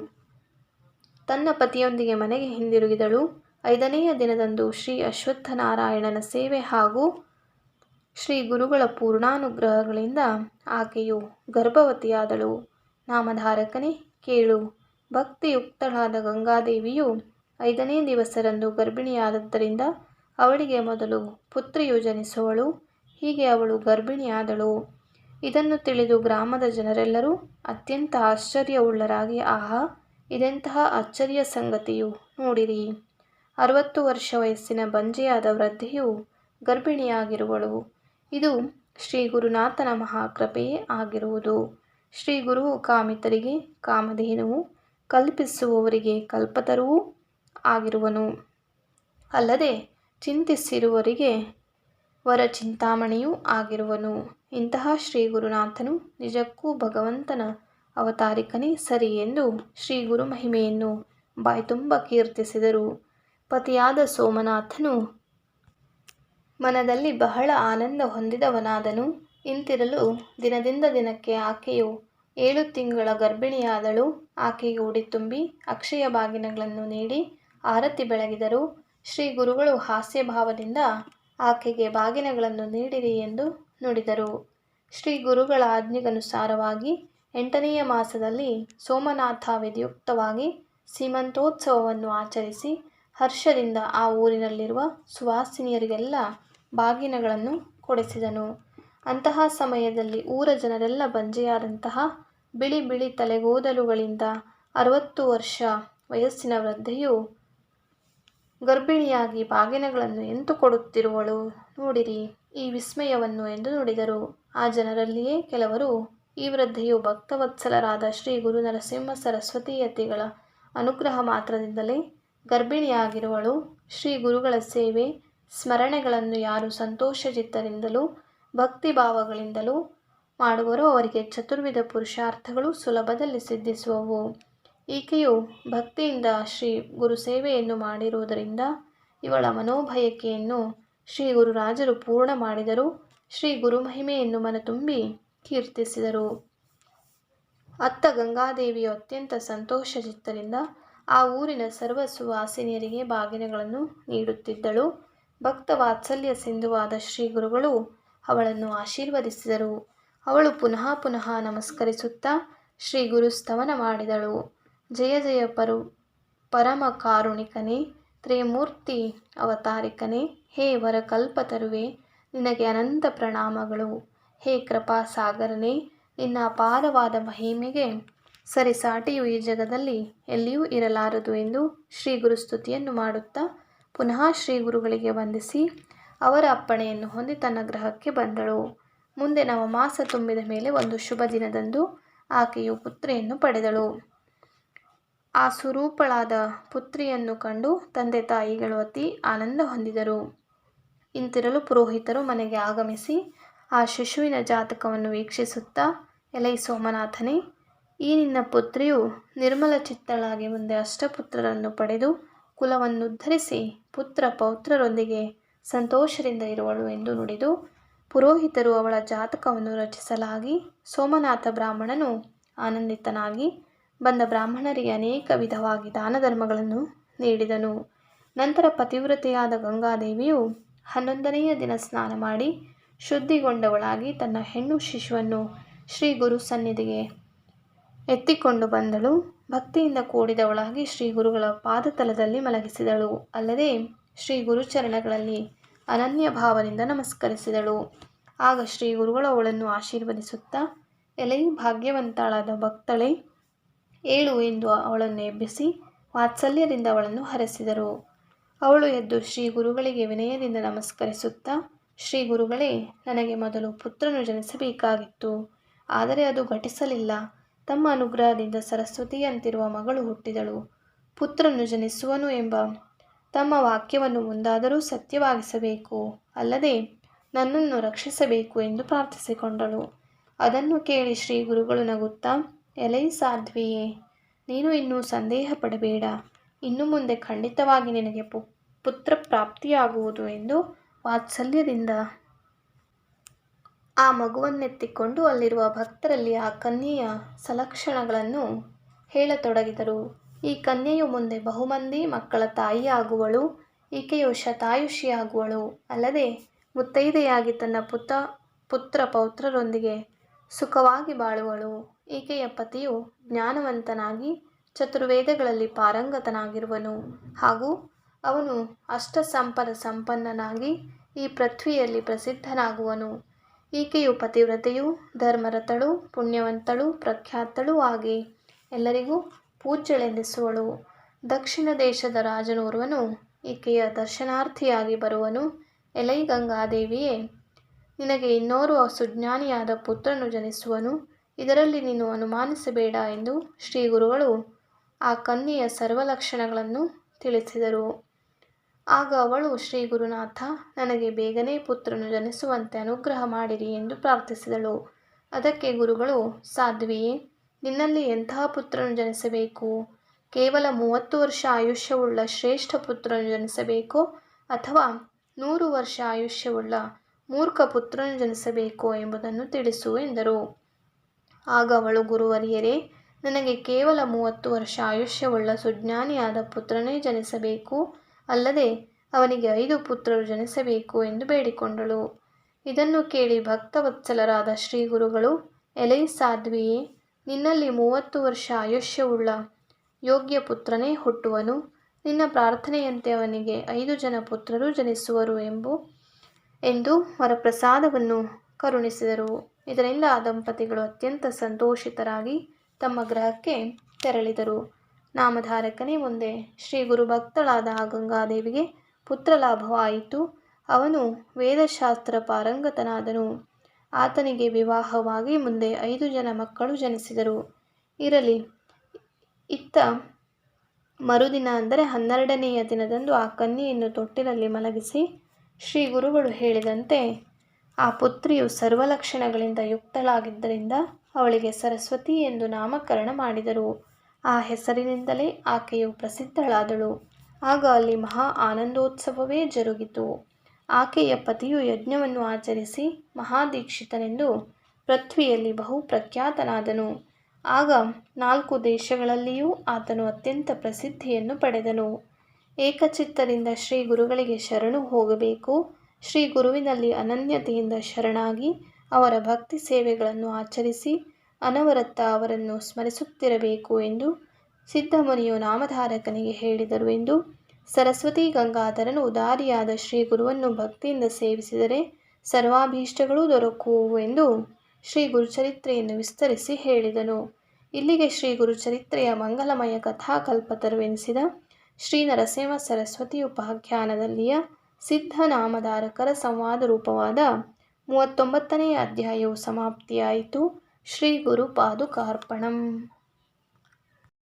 ತನ್ನ ಪತಿಯೊಂದಿಗೆ ಮನೆಗೆ ಹಿಂದಿರುಗಿದಳು. 5ನೆಯ ದಿನದಂದು ಶ್ರೀ ಅಶ್ವತ್ಥನಾರಾಯಣನ ಸೇವೆ ಹಾಗೂ ಶ್ರೀ ಗುರುಗಳ ಪೂರ್ಣಾನುಗ್ರಹಗಳಿಂದ ಆಕೆಯು ಗರ್ಭವತಿಯಾದಳು. ನಾಮಧಾರಕನೇ, ಕೇಳು. ಭಕ್ತಿಯುಕ್ತಳಾದ ಗಂಗಾದೇವಿಯು 5ನೇ ದಿವಸರಂದು ಗರ್ಭಿಣಿಯಾದದ್ದರಿಂದ ಅವಳಿಗೆ ಮೊದಲು ಪುತ್ರಿಯು ಜನಿಸುವಳು. ಹೀಗೆ ಅವಳು ಗರ್ಭಿಣಿಯಾದಳು. ಇದನ್ನು ತಿಳಿದು ಗ್ರಾಮದ ಜನರೆಲ್ಲರೂ ಅತ್ಯಂತ ಆಶ್ಚರ್ಯವುಳ್ಳರಾಗಿ, ಆಹಾ, ಇದೆಂತಹ ಆಶ್ಚರ್ಯ ಸಂಗತಿಯು, ನೋಡಿರಿ, 60 ವರ್ಷ ವಯಸ್ಸಿನ ಬಂಜೆಯಾದ ವೃದ್ಧೆಯು ಗರ್ಭಿಣಿಯಾಗಿರುವಳು. ಇದು ಶ್ರೀ ಗುರುನಾಥನ ಮಹಾಕೃಪೆಯೇ ಆಗಿರುವುದು. ಶ್ರೀ ಗುರುವು ಕಾಮಿತರಿಗೆ ಕಾಮಧೇನುವು, ಕಲ್ಪಿಸುವವರಿಗೆ ಕಲ್ಪತರುವೂ ಆಗಿರುವನು. ಅಲ್ಲದೆ ಚಿಂತಿಸಿರುವವರಿಗೆ ವರಚಿಂತಾಮಣಿಯೂ ಆಗಿರುವನು. ಇಂತಹ ಶ್ರೀ ಗುರುನಾಥನು ನಿಜಕ್ಕೂ ಭಗವಂತನ ಅವತಾರಿಕನೇ ಸರಿ ಎಂದು ಶ್ರೀ ಗುರು ಮಹಿಮೆಯನ್ನು ಬಾಯ್ತುಂಬ ಕೀರ್ತಿಸಿದರು. ಪತಿಯಾದ ಸೋಮನಾಥನು ಮನದಲ್ಲಿ ಬಹಳ ಆನಂದ ಹೊಂದಿದವನಾದನು. ಇಂತಿರಲು ದಿನದಿಂದ ದಿನಕ್ಕೆ ಆಕೆಯು 7 ತಿಂಗಳ ಗರ್ಭಿಣಿಯಾದಳು. ಆಕೆಗೆ ಉಡಿ ತುಂಬಿ ಅಕ್ಷಯ ಬಾಗಿನಗಳನ್ನು ನೀಡಿ ಆರತಿ ಬೆಳಗಿದರು. ಶ್ರೀ ಗುರುಗಳು ಹಾಸ್ಯಭಾವದಿಂದ ಆಕೆಗೆ ಬಾಗಿನಗಳನ್ನು ನೀಡಿರಿ ಎಂದು ನುಡಿದರು. ಶ್ರೀ ಗುರುಗಳ ಆಜ್ಞೆಗನುಸಾರವಾಗಿ 8ನೆಯ ಮಾಸದಲ್ಲಿ ಸೋಮನಾಥ ವಿಧಿಯುಕ್ತವಾಗಿ ಸೀಮಂತೋತ್ಸವವನ್ನು ಆಚರಿಸಿ ಹರ್ಷದಿಂದ ಆ ಊರಿನಲ್ಲಿರುವ ಸುವಾಸಿನಿಯರಿಗೆಲ್ಲ ಬಾಗಿನಗಳನ್ನು ಕೊಡಿಸಿದನು. ಅಂತಹ ಸಮಯದಲ್ಲಿ ಊರ ಜನರೆಲ್ಲ ಬಂಜೆಯಾದಂತಹ ಬಿಳಿ ಬಿಳಿ ತಲೆಗೂದಲುಗಳಿಂದ 60 ವರ್ಷ ವಯಸ್ಸಿನ ವೃದ್ಧೆಯು ಗರ್ಭಿಣಿಯಾಗಿ ಬಾಗಿನಗಳನ್ನು ಎಂತು ಕೊಡುತ್ತಿರುವಳು ನೋಡಿರಿ ಈ ವಿಸ್ಮಯವನ್ನು ಎಂದು ನುಡಿದರು. ಆ ಜನರಲ್ಲಿಯೇ ಕೆಲವರು, ಈ ವೃದ್ಧೆಯು ಭಕ್ತವತ್ಸಲರಾದ ಶ್ರೀ ಗುರು ನರಸಿಂಹ ಸರಸ್ವತೀಯತಿಗಳ ಅನುಗ್ರಹ ಮಾತ್ರದಿಂದಲೇ ಗರ್ಭಿಣಿಯಾಗಿರುವಳು. ಶ್ರೀ ಗುರುಗಳ ಸೇವೆ ಸ್ಮರಣೆಗಳನ್ನು ಯಾರು ಸಂತೋಷಚಿತ್ತರಿಂದಲೂ ಭಕ್ತಿಭಾವಗಳಿಂದಲೂ ಮಾಡುವರೋ ಅವರಿಗೆ ಚತುರ್ವಿಧ ಪುರುಷಾರ್ಥಗಳು ಸುಲಭದಲ್ಲಿ ಸಿದ್ಧಿಸುವವು. ಈಕೆಯು ಭಕ್ತಿಯಿಂದ ಶ್ರೀ ಗುರು ಸೇವೆಯನ್ನು ಮಾಡಿರುವುದರಿಂದ ಇವಳ ಮನೋಬಯಕೆಯನ್ನು ಶ್ರೀ ಗುರುರಾಜರು ಪೂರ್ಣ ಮಾಡಿದರು. ಶ್ರೀ ಗುರು ಮಹಿಮೆಯನ್ನು ಮನತುಂಬಿ ಕೀರ್ತಿಸಿದರು. ಅತ್ತ ಗಂಗಾದೇವಿಯು ಅತ್ಯಂತ ಸಂತೋಷಚಿತ್ತರಿಂದ ಆ ಊರಿನ ಸರ್ವ ಸುವಾಸಿನಿಯರಿಗೆ ಬಾಗಿನಗಳನ್ನು ನೀಡುತ್ತಿದ್ದಳು. ಭಕ್ತ ವಾತ್ಸಲ್ಯ ಸಿಂಧುವಾದ ಶ್ರೀ ಗುರುಗಳು ಅವಳನ್ನು ಆಶೀರ್ವದಿಸಿದರು. ಅವಳು ಪುನಃ ಪುನಃ ನಮಸ್ಕರಿಸುತ್ತಾ ಶ್ರೀ ಗುರು ಸ್ತವನ ಮಾಡಿದಳು. ಜಯ ಜಯ ಪರಮ ಕಾರುಣಿಕನೇ, ತ್ರಯಮೂರ್ತಿ ಅವತಾರಿಕನೇ, ಹೇ ವರ ಕಲ್ಪತರುವೆ, ನಿನಗೆ ಅನಂತ ಪ್ರಣಾಮಗಳು. ಹೇ ಕೃಪಾ ಸಾಗರನೇ, ನಿನ್ನ ಅಪಾರವಾದ ಮಹಿಮೆಗೆ ಸರಿಸಾಟಿಯು ಈ ಜಗದಲ್ಲಿ ಎಲ್ಲಿಯೂ ಇರಲಾರದು ಎಂದು ಶ್ರೀ ಗುರು ಸ್ತುತಿಯನ್ನು ಮಾಡುತ್ತಾ ಪುನಃ ಶ್ರೀ ಗುರುಗಳಿಗೆ ವಂದಿಸಿ ಅವರ ಅಪ್ಪಣೆಯನ್ನು ಹೊಂದಿ ತನ್ನ ಗೃಹಕ್ಕೆ ಬಂದಳು. ಮುಂದೆ ನವಮಾಸ ತುಂಬಿದ ಮೇಲೆ ಒಂದು ಶುಭ ದಿನದಂದು ಆಕೆಯು ಪುತ್ರಿಯನ್ನು ಪಡೆದಳು. ಆ ಸುರೂಪಳಾದ ಪುತ್ರಿಯನ್ನು ಕಂಡು ತಂದೆ ತಾಯಿಗಳು ಅತಿ ಆನಂದ ಹೊಂದಿದರು. ಇಂತಿರಲು ಪುರೋಹಿತರು ಮನೆಗೆ ಆಗಮಿಸಿ ಆ ಶಿಶುವಿನ ಜಾತಕವನ್ನು ವೀಕ್ಷಿಸುತ್ತಾ, ಎಲೈ ಸೋಮನಾಥನೇ, ಈ ನಿನ್ನ ಪುತ್ರಿಯು ನಿರ್ಮಲ ಚಿತ್ತಳಾಗಿ ಮುಂದೆ ಅಷ್ಟಪುತ್ರರನ್ನು ಪಡೆದು ಕುಲವನ್ನುದ್ಧರಿಸಿ ಪುತ್ರ ಪೌತ್ರರೊಂದಿಗೆ ಸಂತೋಷದಿಂದ ಇರುವಳು ಎಂದು ನುಡಿದು ಪುರೋಹಿತರು ಅವಳ ಜಾತಕವನ್ನು ರಚಿಸಲಾಗಿ ಸೋಮನಾಥ ಬ್ರಾಹ್ಮಣನು ಆನಂದಿತನಾಗಿ ಬಂದ ಬ್ರಾಹ್ಮಣರಿಗೆ ಅನೇಕ ವಿಧವಾಗಿ ದಾನ ಧರ್ಮಗಳನ್ನು ನೀಡಿದನು. ನಂತರ ಪತಿವ್ರತೆಯಾದ ಗಂಗಾದೇವಿಯು 11ನೆಯ ದಿನ ಸ್ನಾನ ಮಾಡಿ ಶುದ್ಧಿಗೊಂಡವಳಾಗಿ ತನ್ನ ಹೆಣ್ಣು ಶಿಶುವನ್ನು ಶ್ರೀ ಗುರು ಸನ್ನಿಧಿಗೆ ಎತ್ತಿಕೊಂಡು ಬಂದಳು. ಭಕ್ತಿಯಿಂದ ಕೂಡಿದವಳಾಗಿ ಶ್ರೀ ಗುರುಗಳ ಪಾದತಲದಲ್ಲಿ ಮಲಗಿಸಿದಳು. ಅಲ್ಲದೆ ಶ್ರೀ ಗುರುಚರಣಗಳಲ್ಲಿ ಅನನ್ಯ ಭಾವದಿಂದ ನಮಸ್ಕರಿಸಿದಳು. ಆಗ ಶ್ರೀ ಗುರುಗಳು ಅವಳನ್ನು ಆಶೀರ್ವದಿಸುತ್ತಾ, ಎಲೈ ಭಾಗ್ಯವಂತಳಾದ ಭಕ್ತಳೆ, ಏಳು ಎಂದು ಅವಳನ್ನು ಎಬ್ಬಿಸಿ ವಾತ್ಸಲ್ಯದಿಂದ ಅವಳನ್ನು ಹರಸಿದರು. ಅವಳು ಎದ್ದು ಶ್ರೀ ಗುರುಗಳಿಗೆ ವಿನಯದಿಂದ ನಮಸ್ಕರಿಸುತ್ತಾ, ಶ್ರೀ ಗುರುಗಳೇ, ನನಗೆ ಮೊದಲು ಪುತ್ರನು ಜನಿಸಬೇಕಾಗಿತ್ತು, ಆದರೆ ಅದು ಘಟಿಸಲಿಲ್ಲ. ತಮ್ಮ ಅನುಗ್ರಹದಿಂದ ಸರಸ್ವತಿಯಂತಿರುವ ಮಗಳು ಹುಟ್ಟಿದಳು. ಪುತ್ರನು ಜನಿಸುವನು ಎಂಬ ತಮ್ಮ ವಾಕ್ಯವನ್ನು ಮುಂದಾದರೂ ಸತ್ಯವಾಗಿಸಬೇಕು, ಅಲ್ಲದೆ ನನ್ನನ್ನು ರಕ್ಷಿಸಬೇಕು ಎಂದು ಪ್ರಾರ್ಥಿಸಿಕೊಂಡಳು. ಅದನ್ನು ಕೇಳಿ ಶ್ರೀ ಗುರುಗಳು ನಗುತ್ತಾ, ಎಲೈ ಸಾಧ್ವಿಯೇ, ನೀನು ಇನ್ನೂ ಸಂದೇಹ ಪಡಬೇಡ. ಇನ್ನು ಮುಂದೆ ಖಂಡಿತವಾಗಿ ನಿನಗೆ ಪುತ್ರ ಪ್ರಾಪ್ತಿಯಾಗುವುದು ಎಂದು ವಾತ್ಸಲ್ಯದಿಂದ ಆ ಮಗುವನ್ನೆತ್ತಿಕೊಂಡು ಅಲ್ಲಿರುವ ಭಕ್ತರಲ್ಲಿ ಆ ಕನ್ಯೆಯ ಸಲಕ್ಷಣಗಳನ್ನು ಹೇಳತೊಡಗಿದರು. ಈ ಕನ್ಯೆಯು ಮುಂದೆ ಬಹುಮಂದಿ ಮಕ್ಕಳ ತಾಯಿಯಾಗುವಳು. ಈಕೆಯು ಶತಾಯುಷಿಯಾಗುವಳು. ಅಲ್ಲದೆ ಮುತ್ತೈದೆಯಾಗಿ ತನ್ನ ಪುತ್ರ ಪೌತ್ರರೊಂದಿಗೆ ಸುಖವಾಗಿ ಬಾಳುವಳು. ಈಕೆಯ ಪತಿಯು ಜ್ಞಾನವಂತನಾಗಿ ಚತುರ್ವೇದಗಳಲ್ಲಿ ಪಾರಂಗತನಾಗಿರುವನು ಹಾಗೂ ಅವನು ಅಷ್ಟಸಂಪದ ಸಂಪನ್ನನಾಗಿ ಈ ಪೃಥ್ವಿಯಲ್ಲಿ ಪ್ರಸಿದ್ಧನಾಗುವನು. ಈಕೆಯು ಪತಿವ್ರತೆಯೂ ಧರ್ಮರತಳು, ಪುಣ್ಯವಂತಳು, ಪ್ರಖ್ಯಾತಳೂ ಆಗಿ ಎಲ್ಲರಿಗೂ ಪೂಜ್ಯಳೆಂದಿಸುವಳು. ದಕ್ಷಿಣ ದೇಶದ ರಾಜನೋರ್ವನು ಈಕೆಯ ದರ್ಶನಾರ್ಥಿಯಾಗಿ ಬರುವನು. ಎಲೈ ಗಂಗಾದೇವಿಯೇ, ನಿನಗೆ ಇನ್ನೋರ್ವ ಸುಜ್ಞಾನಿಯಾದ ಪುತ್ರನು ಜನಿಸುವನು, ಇದರಲ್ಲಿ ನೀನು ಅನುಮಾನಿಸಬೇಡ ಎಂದು ಶ್ರೀ ಗುರುಗಳು ಆ ಕನ್ಯೆಯ ಸರ್ವಲಕ್ಷಣಗಳನ್ನು ತಿಳಿಸಿದರು. ಆಗ ಅವಳು, ಶ್ರೀ ಗುರುನಾಥ, ನನಗೆ ಬೇಗನೆ ಪುತ್ರನು ಜನಿಸುವಂತೆ ಅನುಗ್ರಹ ಮಾಡಿರಿ ಎಂದು ಪ್ರಾರ್ಥಿಸಿದಳು. ಅದಕ್ಕೆ ಗುರುಗಳು, ಸಾಧ್ವಿಯೇ, ನಿನ್ನಲ್ಲಿ ಎಂತಹ ಪುತ್ರನು ಜನಿಸಬೇಕು? ಕೇವಲ 30 ವರ್ಷ ಆಯುಷ್ಯವುಳ್ಳ ಶ್ರೇಷ್ಠ ಪುತ್ರನು ಜನಿಸಬೇಕೋ ಅಥವಾ 100 ವರ್ಷ ಆಯುಷ್ಯವುಳ್ಳ ಮೂರ್ಖ ಪುತ್ರನು ಜನಿಸಬೇಕೋ ಎಂಬುದನ್ನು ತಿಳಿಸು ಎಂದರು. ಆಗ ಅವಳು, ಗುರುವರಿಯರೇ, ನನಗೆ ಕೇವಲ 30 ವರ್ಷ ಆಯುಷ್ಯವುಳ್ಳ ಸುಜ್ಞಾನಿಯಾದ ಪುತ್ರನೇ ಜನಿಸಬೇಕು, ಅಲ್ಲದೆ ಅವನಿಗೆ 5 ಪುತ್ರರು ಜನಿಸಬೇಕು ಎಂದು ಬೇಡಿಕೊಂಡಳು. ಇದನ್ನು ಕೇಳಿ ಭಕ್ತವತ್ಸಲರಾದ ಶ್ರೀ ಗುರುಗಳು, ಎಲೈ ಸಾಧ್ವಿಯೇ, ನಿನ್ನಲ್ಲಿ 30 ವರ್ಷ ಆಯುಷ್ಯವುಳ್ಳ ಯೋಗ್ಯ ಪುತ್ರನೇ ಹುಟ್ಟುವನು. ನಿನ್ನ ಪ್ರಾರ್ಥನೆಯಂತೆ ಅವನಿಗೆ 5 ಜನ ಪುತ್ರರು ಜನಿಸುವರು ಎಂದು ವರಪ್ರಸಾದವನ್ನು ಕರುಣಿಸಿದರು. ಇದರಿಂದ ಆ ದಂಪತಿಗಳು ಅತ್ಯಂತ ಸಂತೋಷಿತರಾಗಿ ತಮ್ಮ ಗೃಹಕ್ಕೆ ತೆರಳಿದರು. ನಾಮಧಾರಕನೇ ಮುಂದೆ ಶ್ರೀ ಗುರು ಭಕ್ತಳಾದ ಗಂಗಾದೇವಿಗೆ ಪುತ್ರಲಾಭವಾಯಿತು. ಅವನು ವೇದಶಾಸ್ತ್ರ ಪಾರಂಗತನಾದನು. ಆತನಿಗೆ ವಿವಾಹವಾಗಿ ಮುಂದೆ 5 ಜನ ಮಕ್ಕಳು ಜನಿಸಿದರು. ಇರಲಿ, ಇತ್ತ ಮರುದಿನ ಅಂದರೆ 12ನೆಯ ದಿನದಂದು ಆ ಕನ್ಯೆಯನ್ನು ತೊಟ್ಟಿಲಲ್ಲಿ ಮಲಗಿಸಿ ಶ್ರೀ ಗುರುಗಳು ಹೇಳಿದಂತೆ ಆ ಪುತ್ರಿಯು ಸರ್ವಲಕ್ಷಣಗಳಿಂದ ಯುಕ್ತಳಾಗಿದ್ದರಿಂದ ಅವಳಿಗೆ ಸರಸ್ವತಿ ಎಂದು ನಾಮಕರಣ ಮಾಡಿದರು. ಆ ಹೆಸರಿನಿಂದಲೇ ಆಕೆಯು ಪ್ರಸಿದ್ಧಳಾದಳು. ಆಗ ಅಲ್ಲಿ ಮಹಾ ಆನಂದೋತ್ಸವವೇ ಜರುಗಿತು. ಆಕೆಯ ಪತಿಯು ಯಜ್ಞವನ್ನು ಆಚರಿಸಿ ಮಹಾದೀಕ್ಷಿತನೆಂದು ಪೃಥ್ವಿಯಲ್ಲಿ ಬಹು ಪ್ರಖ್ಯಾತನಾದನು. ಆಗ 4 ದೇಶಗಳಲ್ಲಿಯೂ ಆತನು ಅತ್ಯಂತ ಪ್ರಸಿದ್ಧಿಯನ್ನು ಪಡೆದನು. ಏಕಚಿತ್ತದಿಂದ ಶ್ರೀ ಗುರುಗಳಿಗೆ ಶರಣು ಹೋಗಬೇಕು, ಶ್ರೀ ಗುರುವಿನಲ್ಲಿ ಅನನ್ಯತೆಯಿಂದ ಶರಣಾಗಿ ಅವರ ಭಕ್ತಿ ಸೇವೆಗಳನ್ನು ಆಚರಿಸಿ ಅನವರತ ಅವರನ್ನು ಸ್ಮರಿಸುತ್ತಿರಬೇಕು ಎಂದು ಸಿದ್ಧಮುನಿಯು ನಾಮಧಾರಕನಿಗೆ ಹೇಳಿದರು ಎಂದು ಸರಸ್ವತಿ ಗಂಗಾಧರನು ಉದಾರಿಯಾದ ಶ್ರೀ ಗುರುವನ್ನು ಭಕ್ತಿಯಿಂದ ಸೇವಿಸಿದರೆ ಸರ್ವಾಭೀಷ್ಟಗಳೂ ದೊರಕುವವು ಎಂದು ಶ್ರೀ ಗುರುಚರಿತ್ರೆಯನ್ನು ವಿಸ್ತರಿಸಿ ಹೇಳಿದನು. ಇಲ್ಲಿಗೆ ಶ್ರೀ ಗುರುಚರಿತ್ರೆಯ ಮಂಗಲಮಯ ಕಥಾಕಲ್ಪತರುವೆನಿಸಿದ ಶ್ರೀ ನರಸಿಂಹ ಸರಸ್ವತಿ ಉಪಾಖ್ಯಾನದಲ್ಲಿಯ ಸಿದ್ಧನಾಮಧಾರಕರ ಸಂವಾದ ರೂಪವಾದ 39ನೇ ಅಧ್ಯಾಯವು ಸಮಾಪ್ತಿಯಾಯಿತು. ಶ್ರೀ ಗುರು ಪಾದುಕಾರ್ಪಣಂ.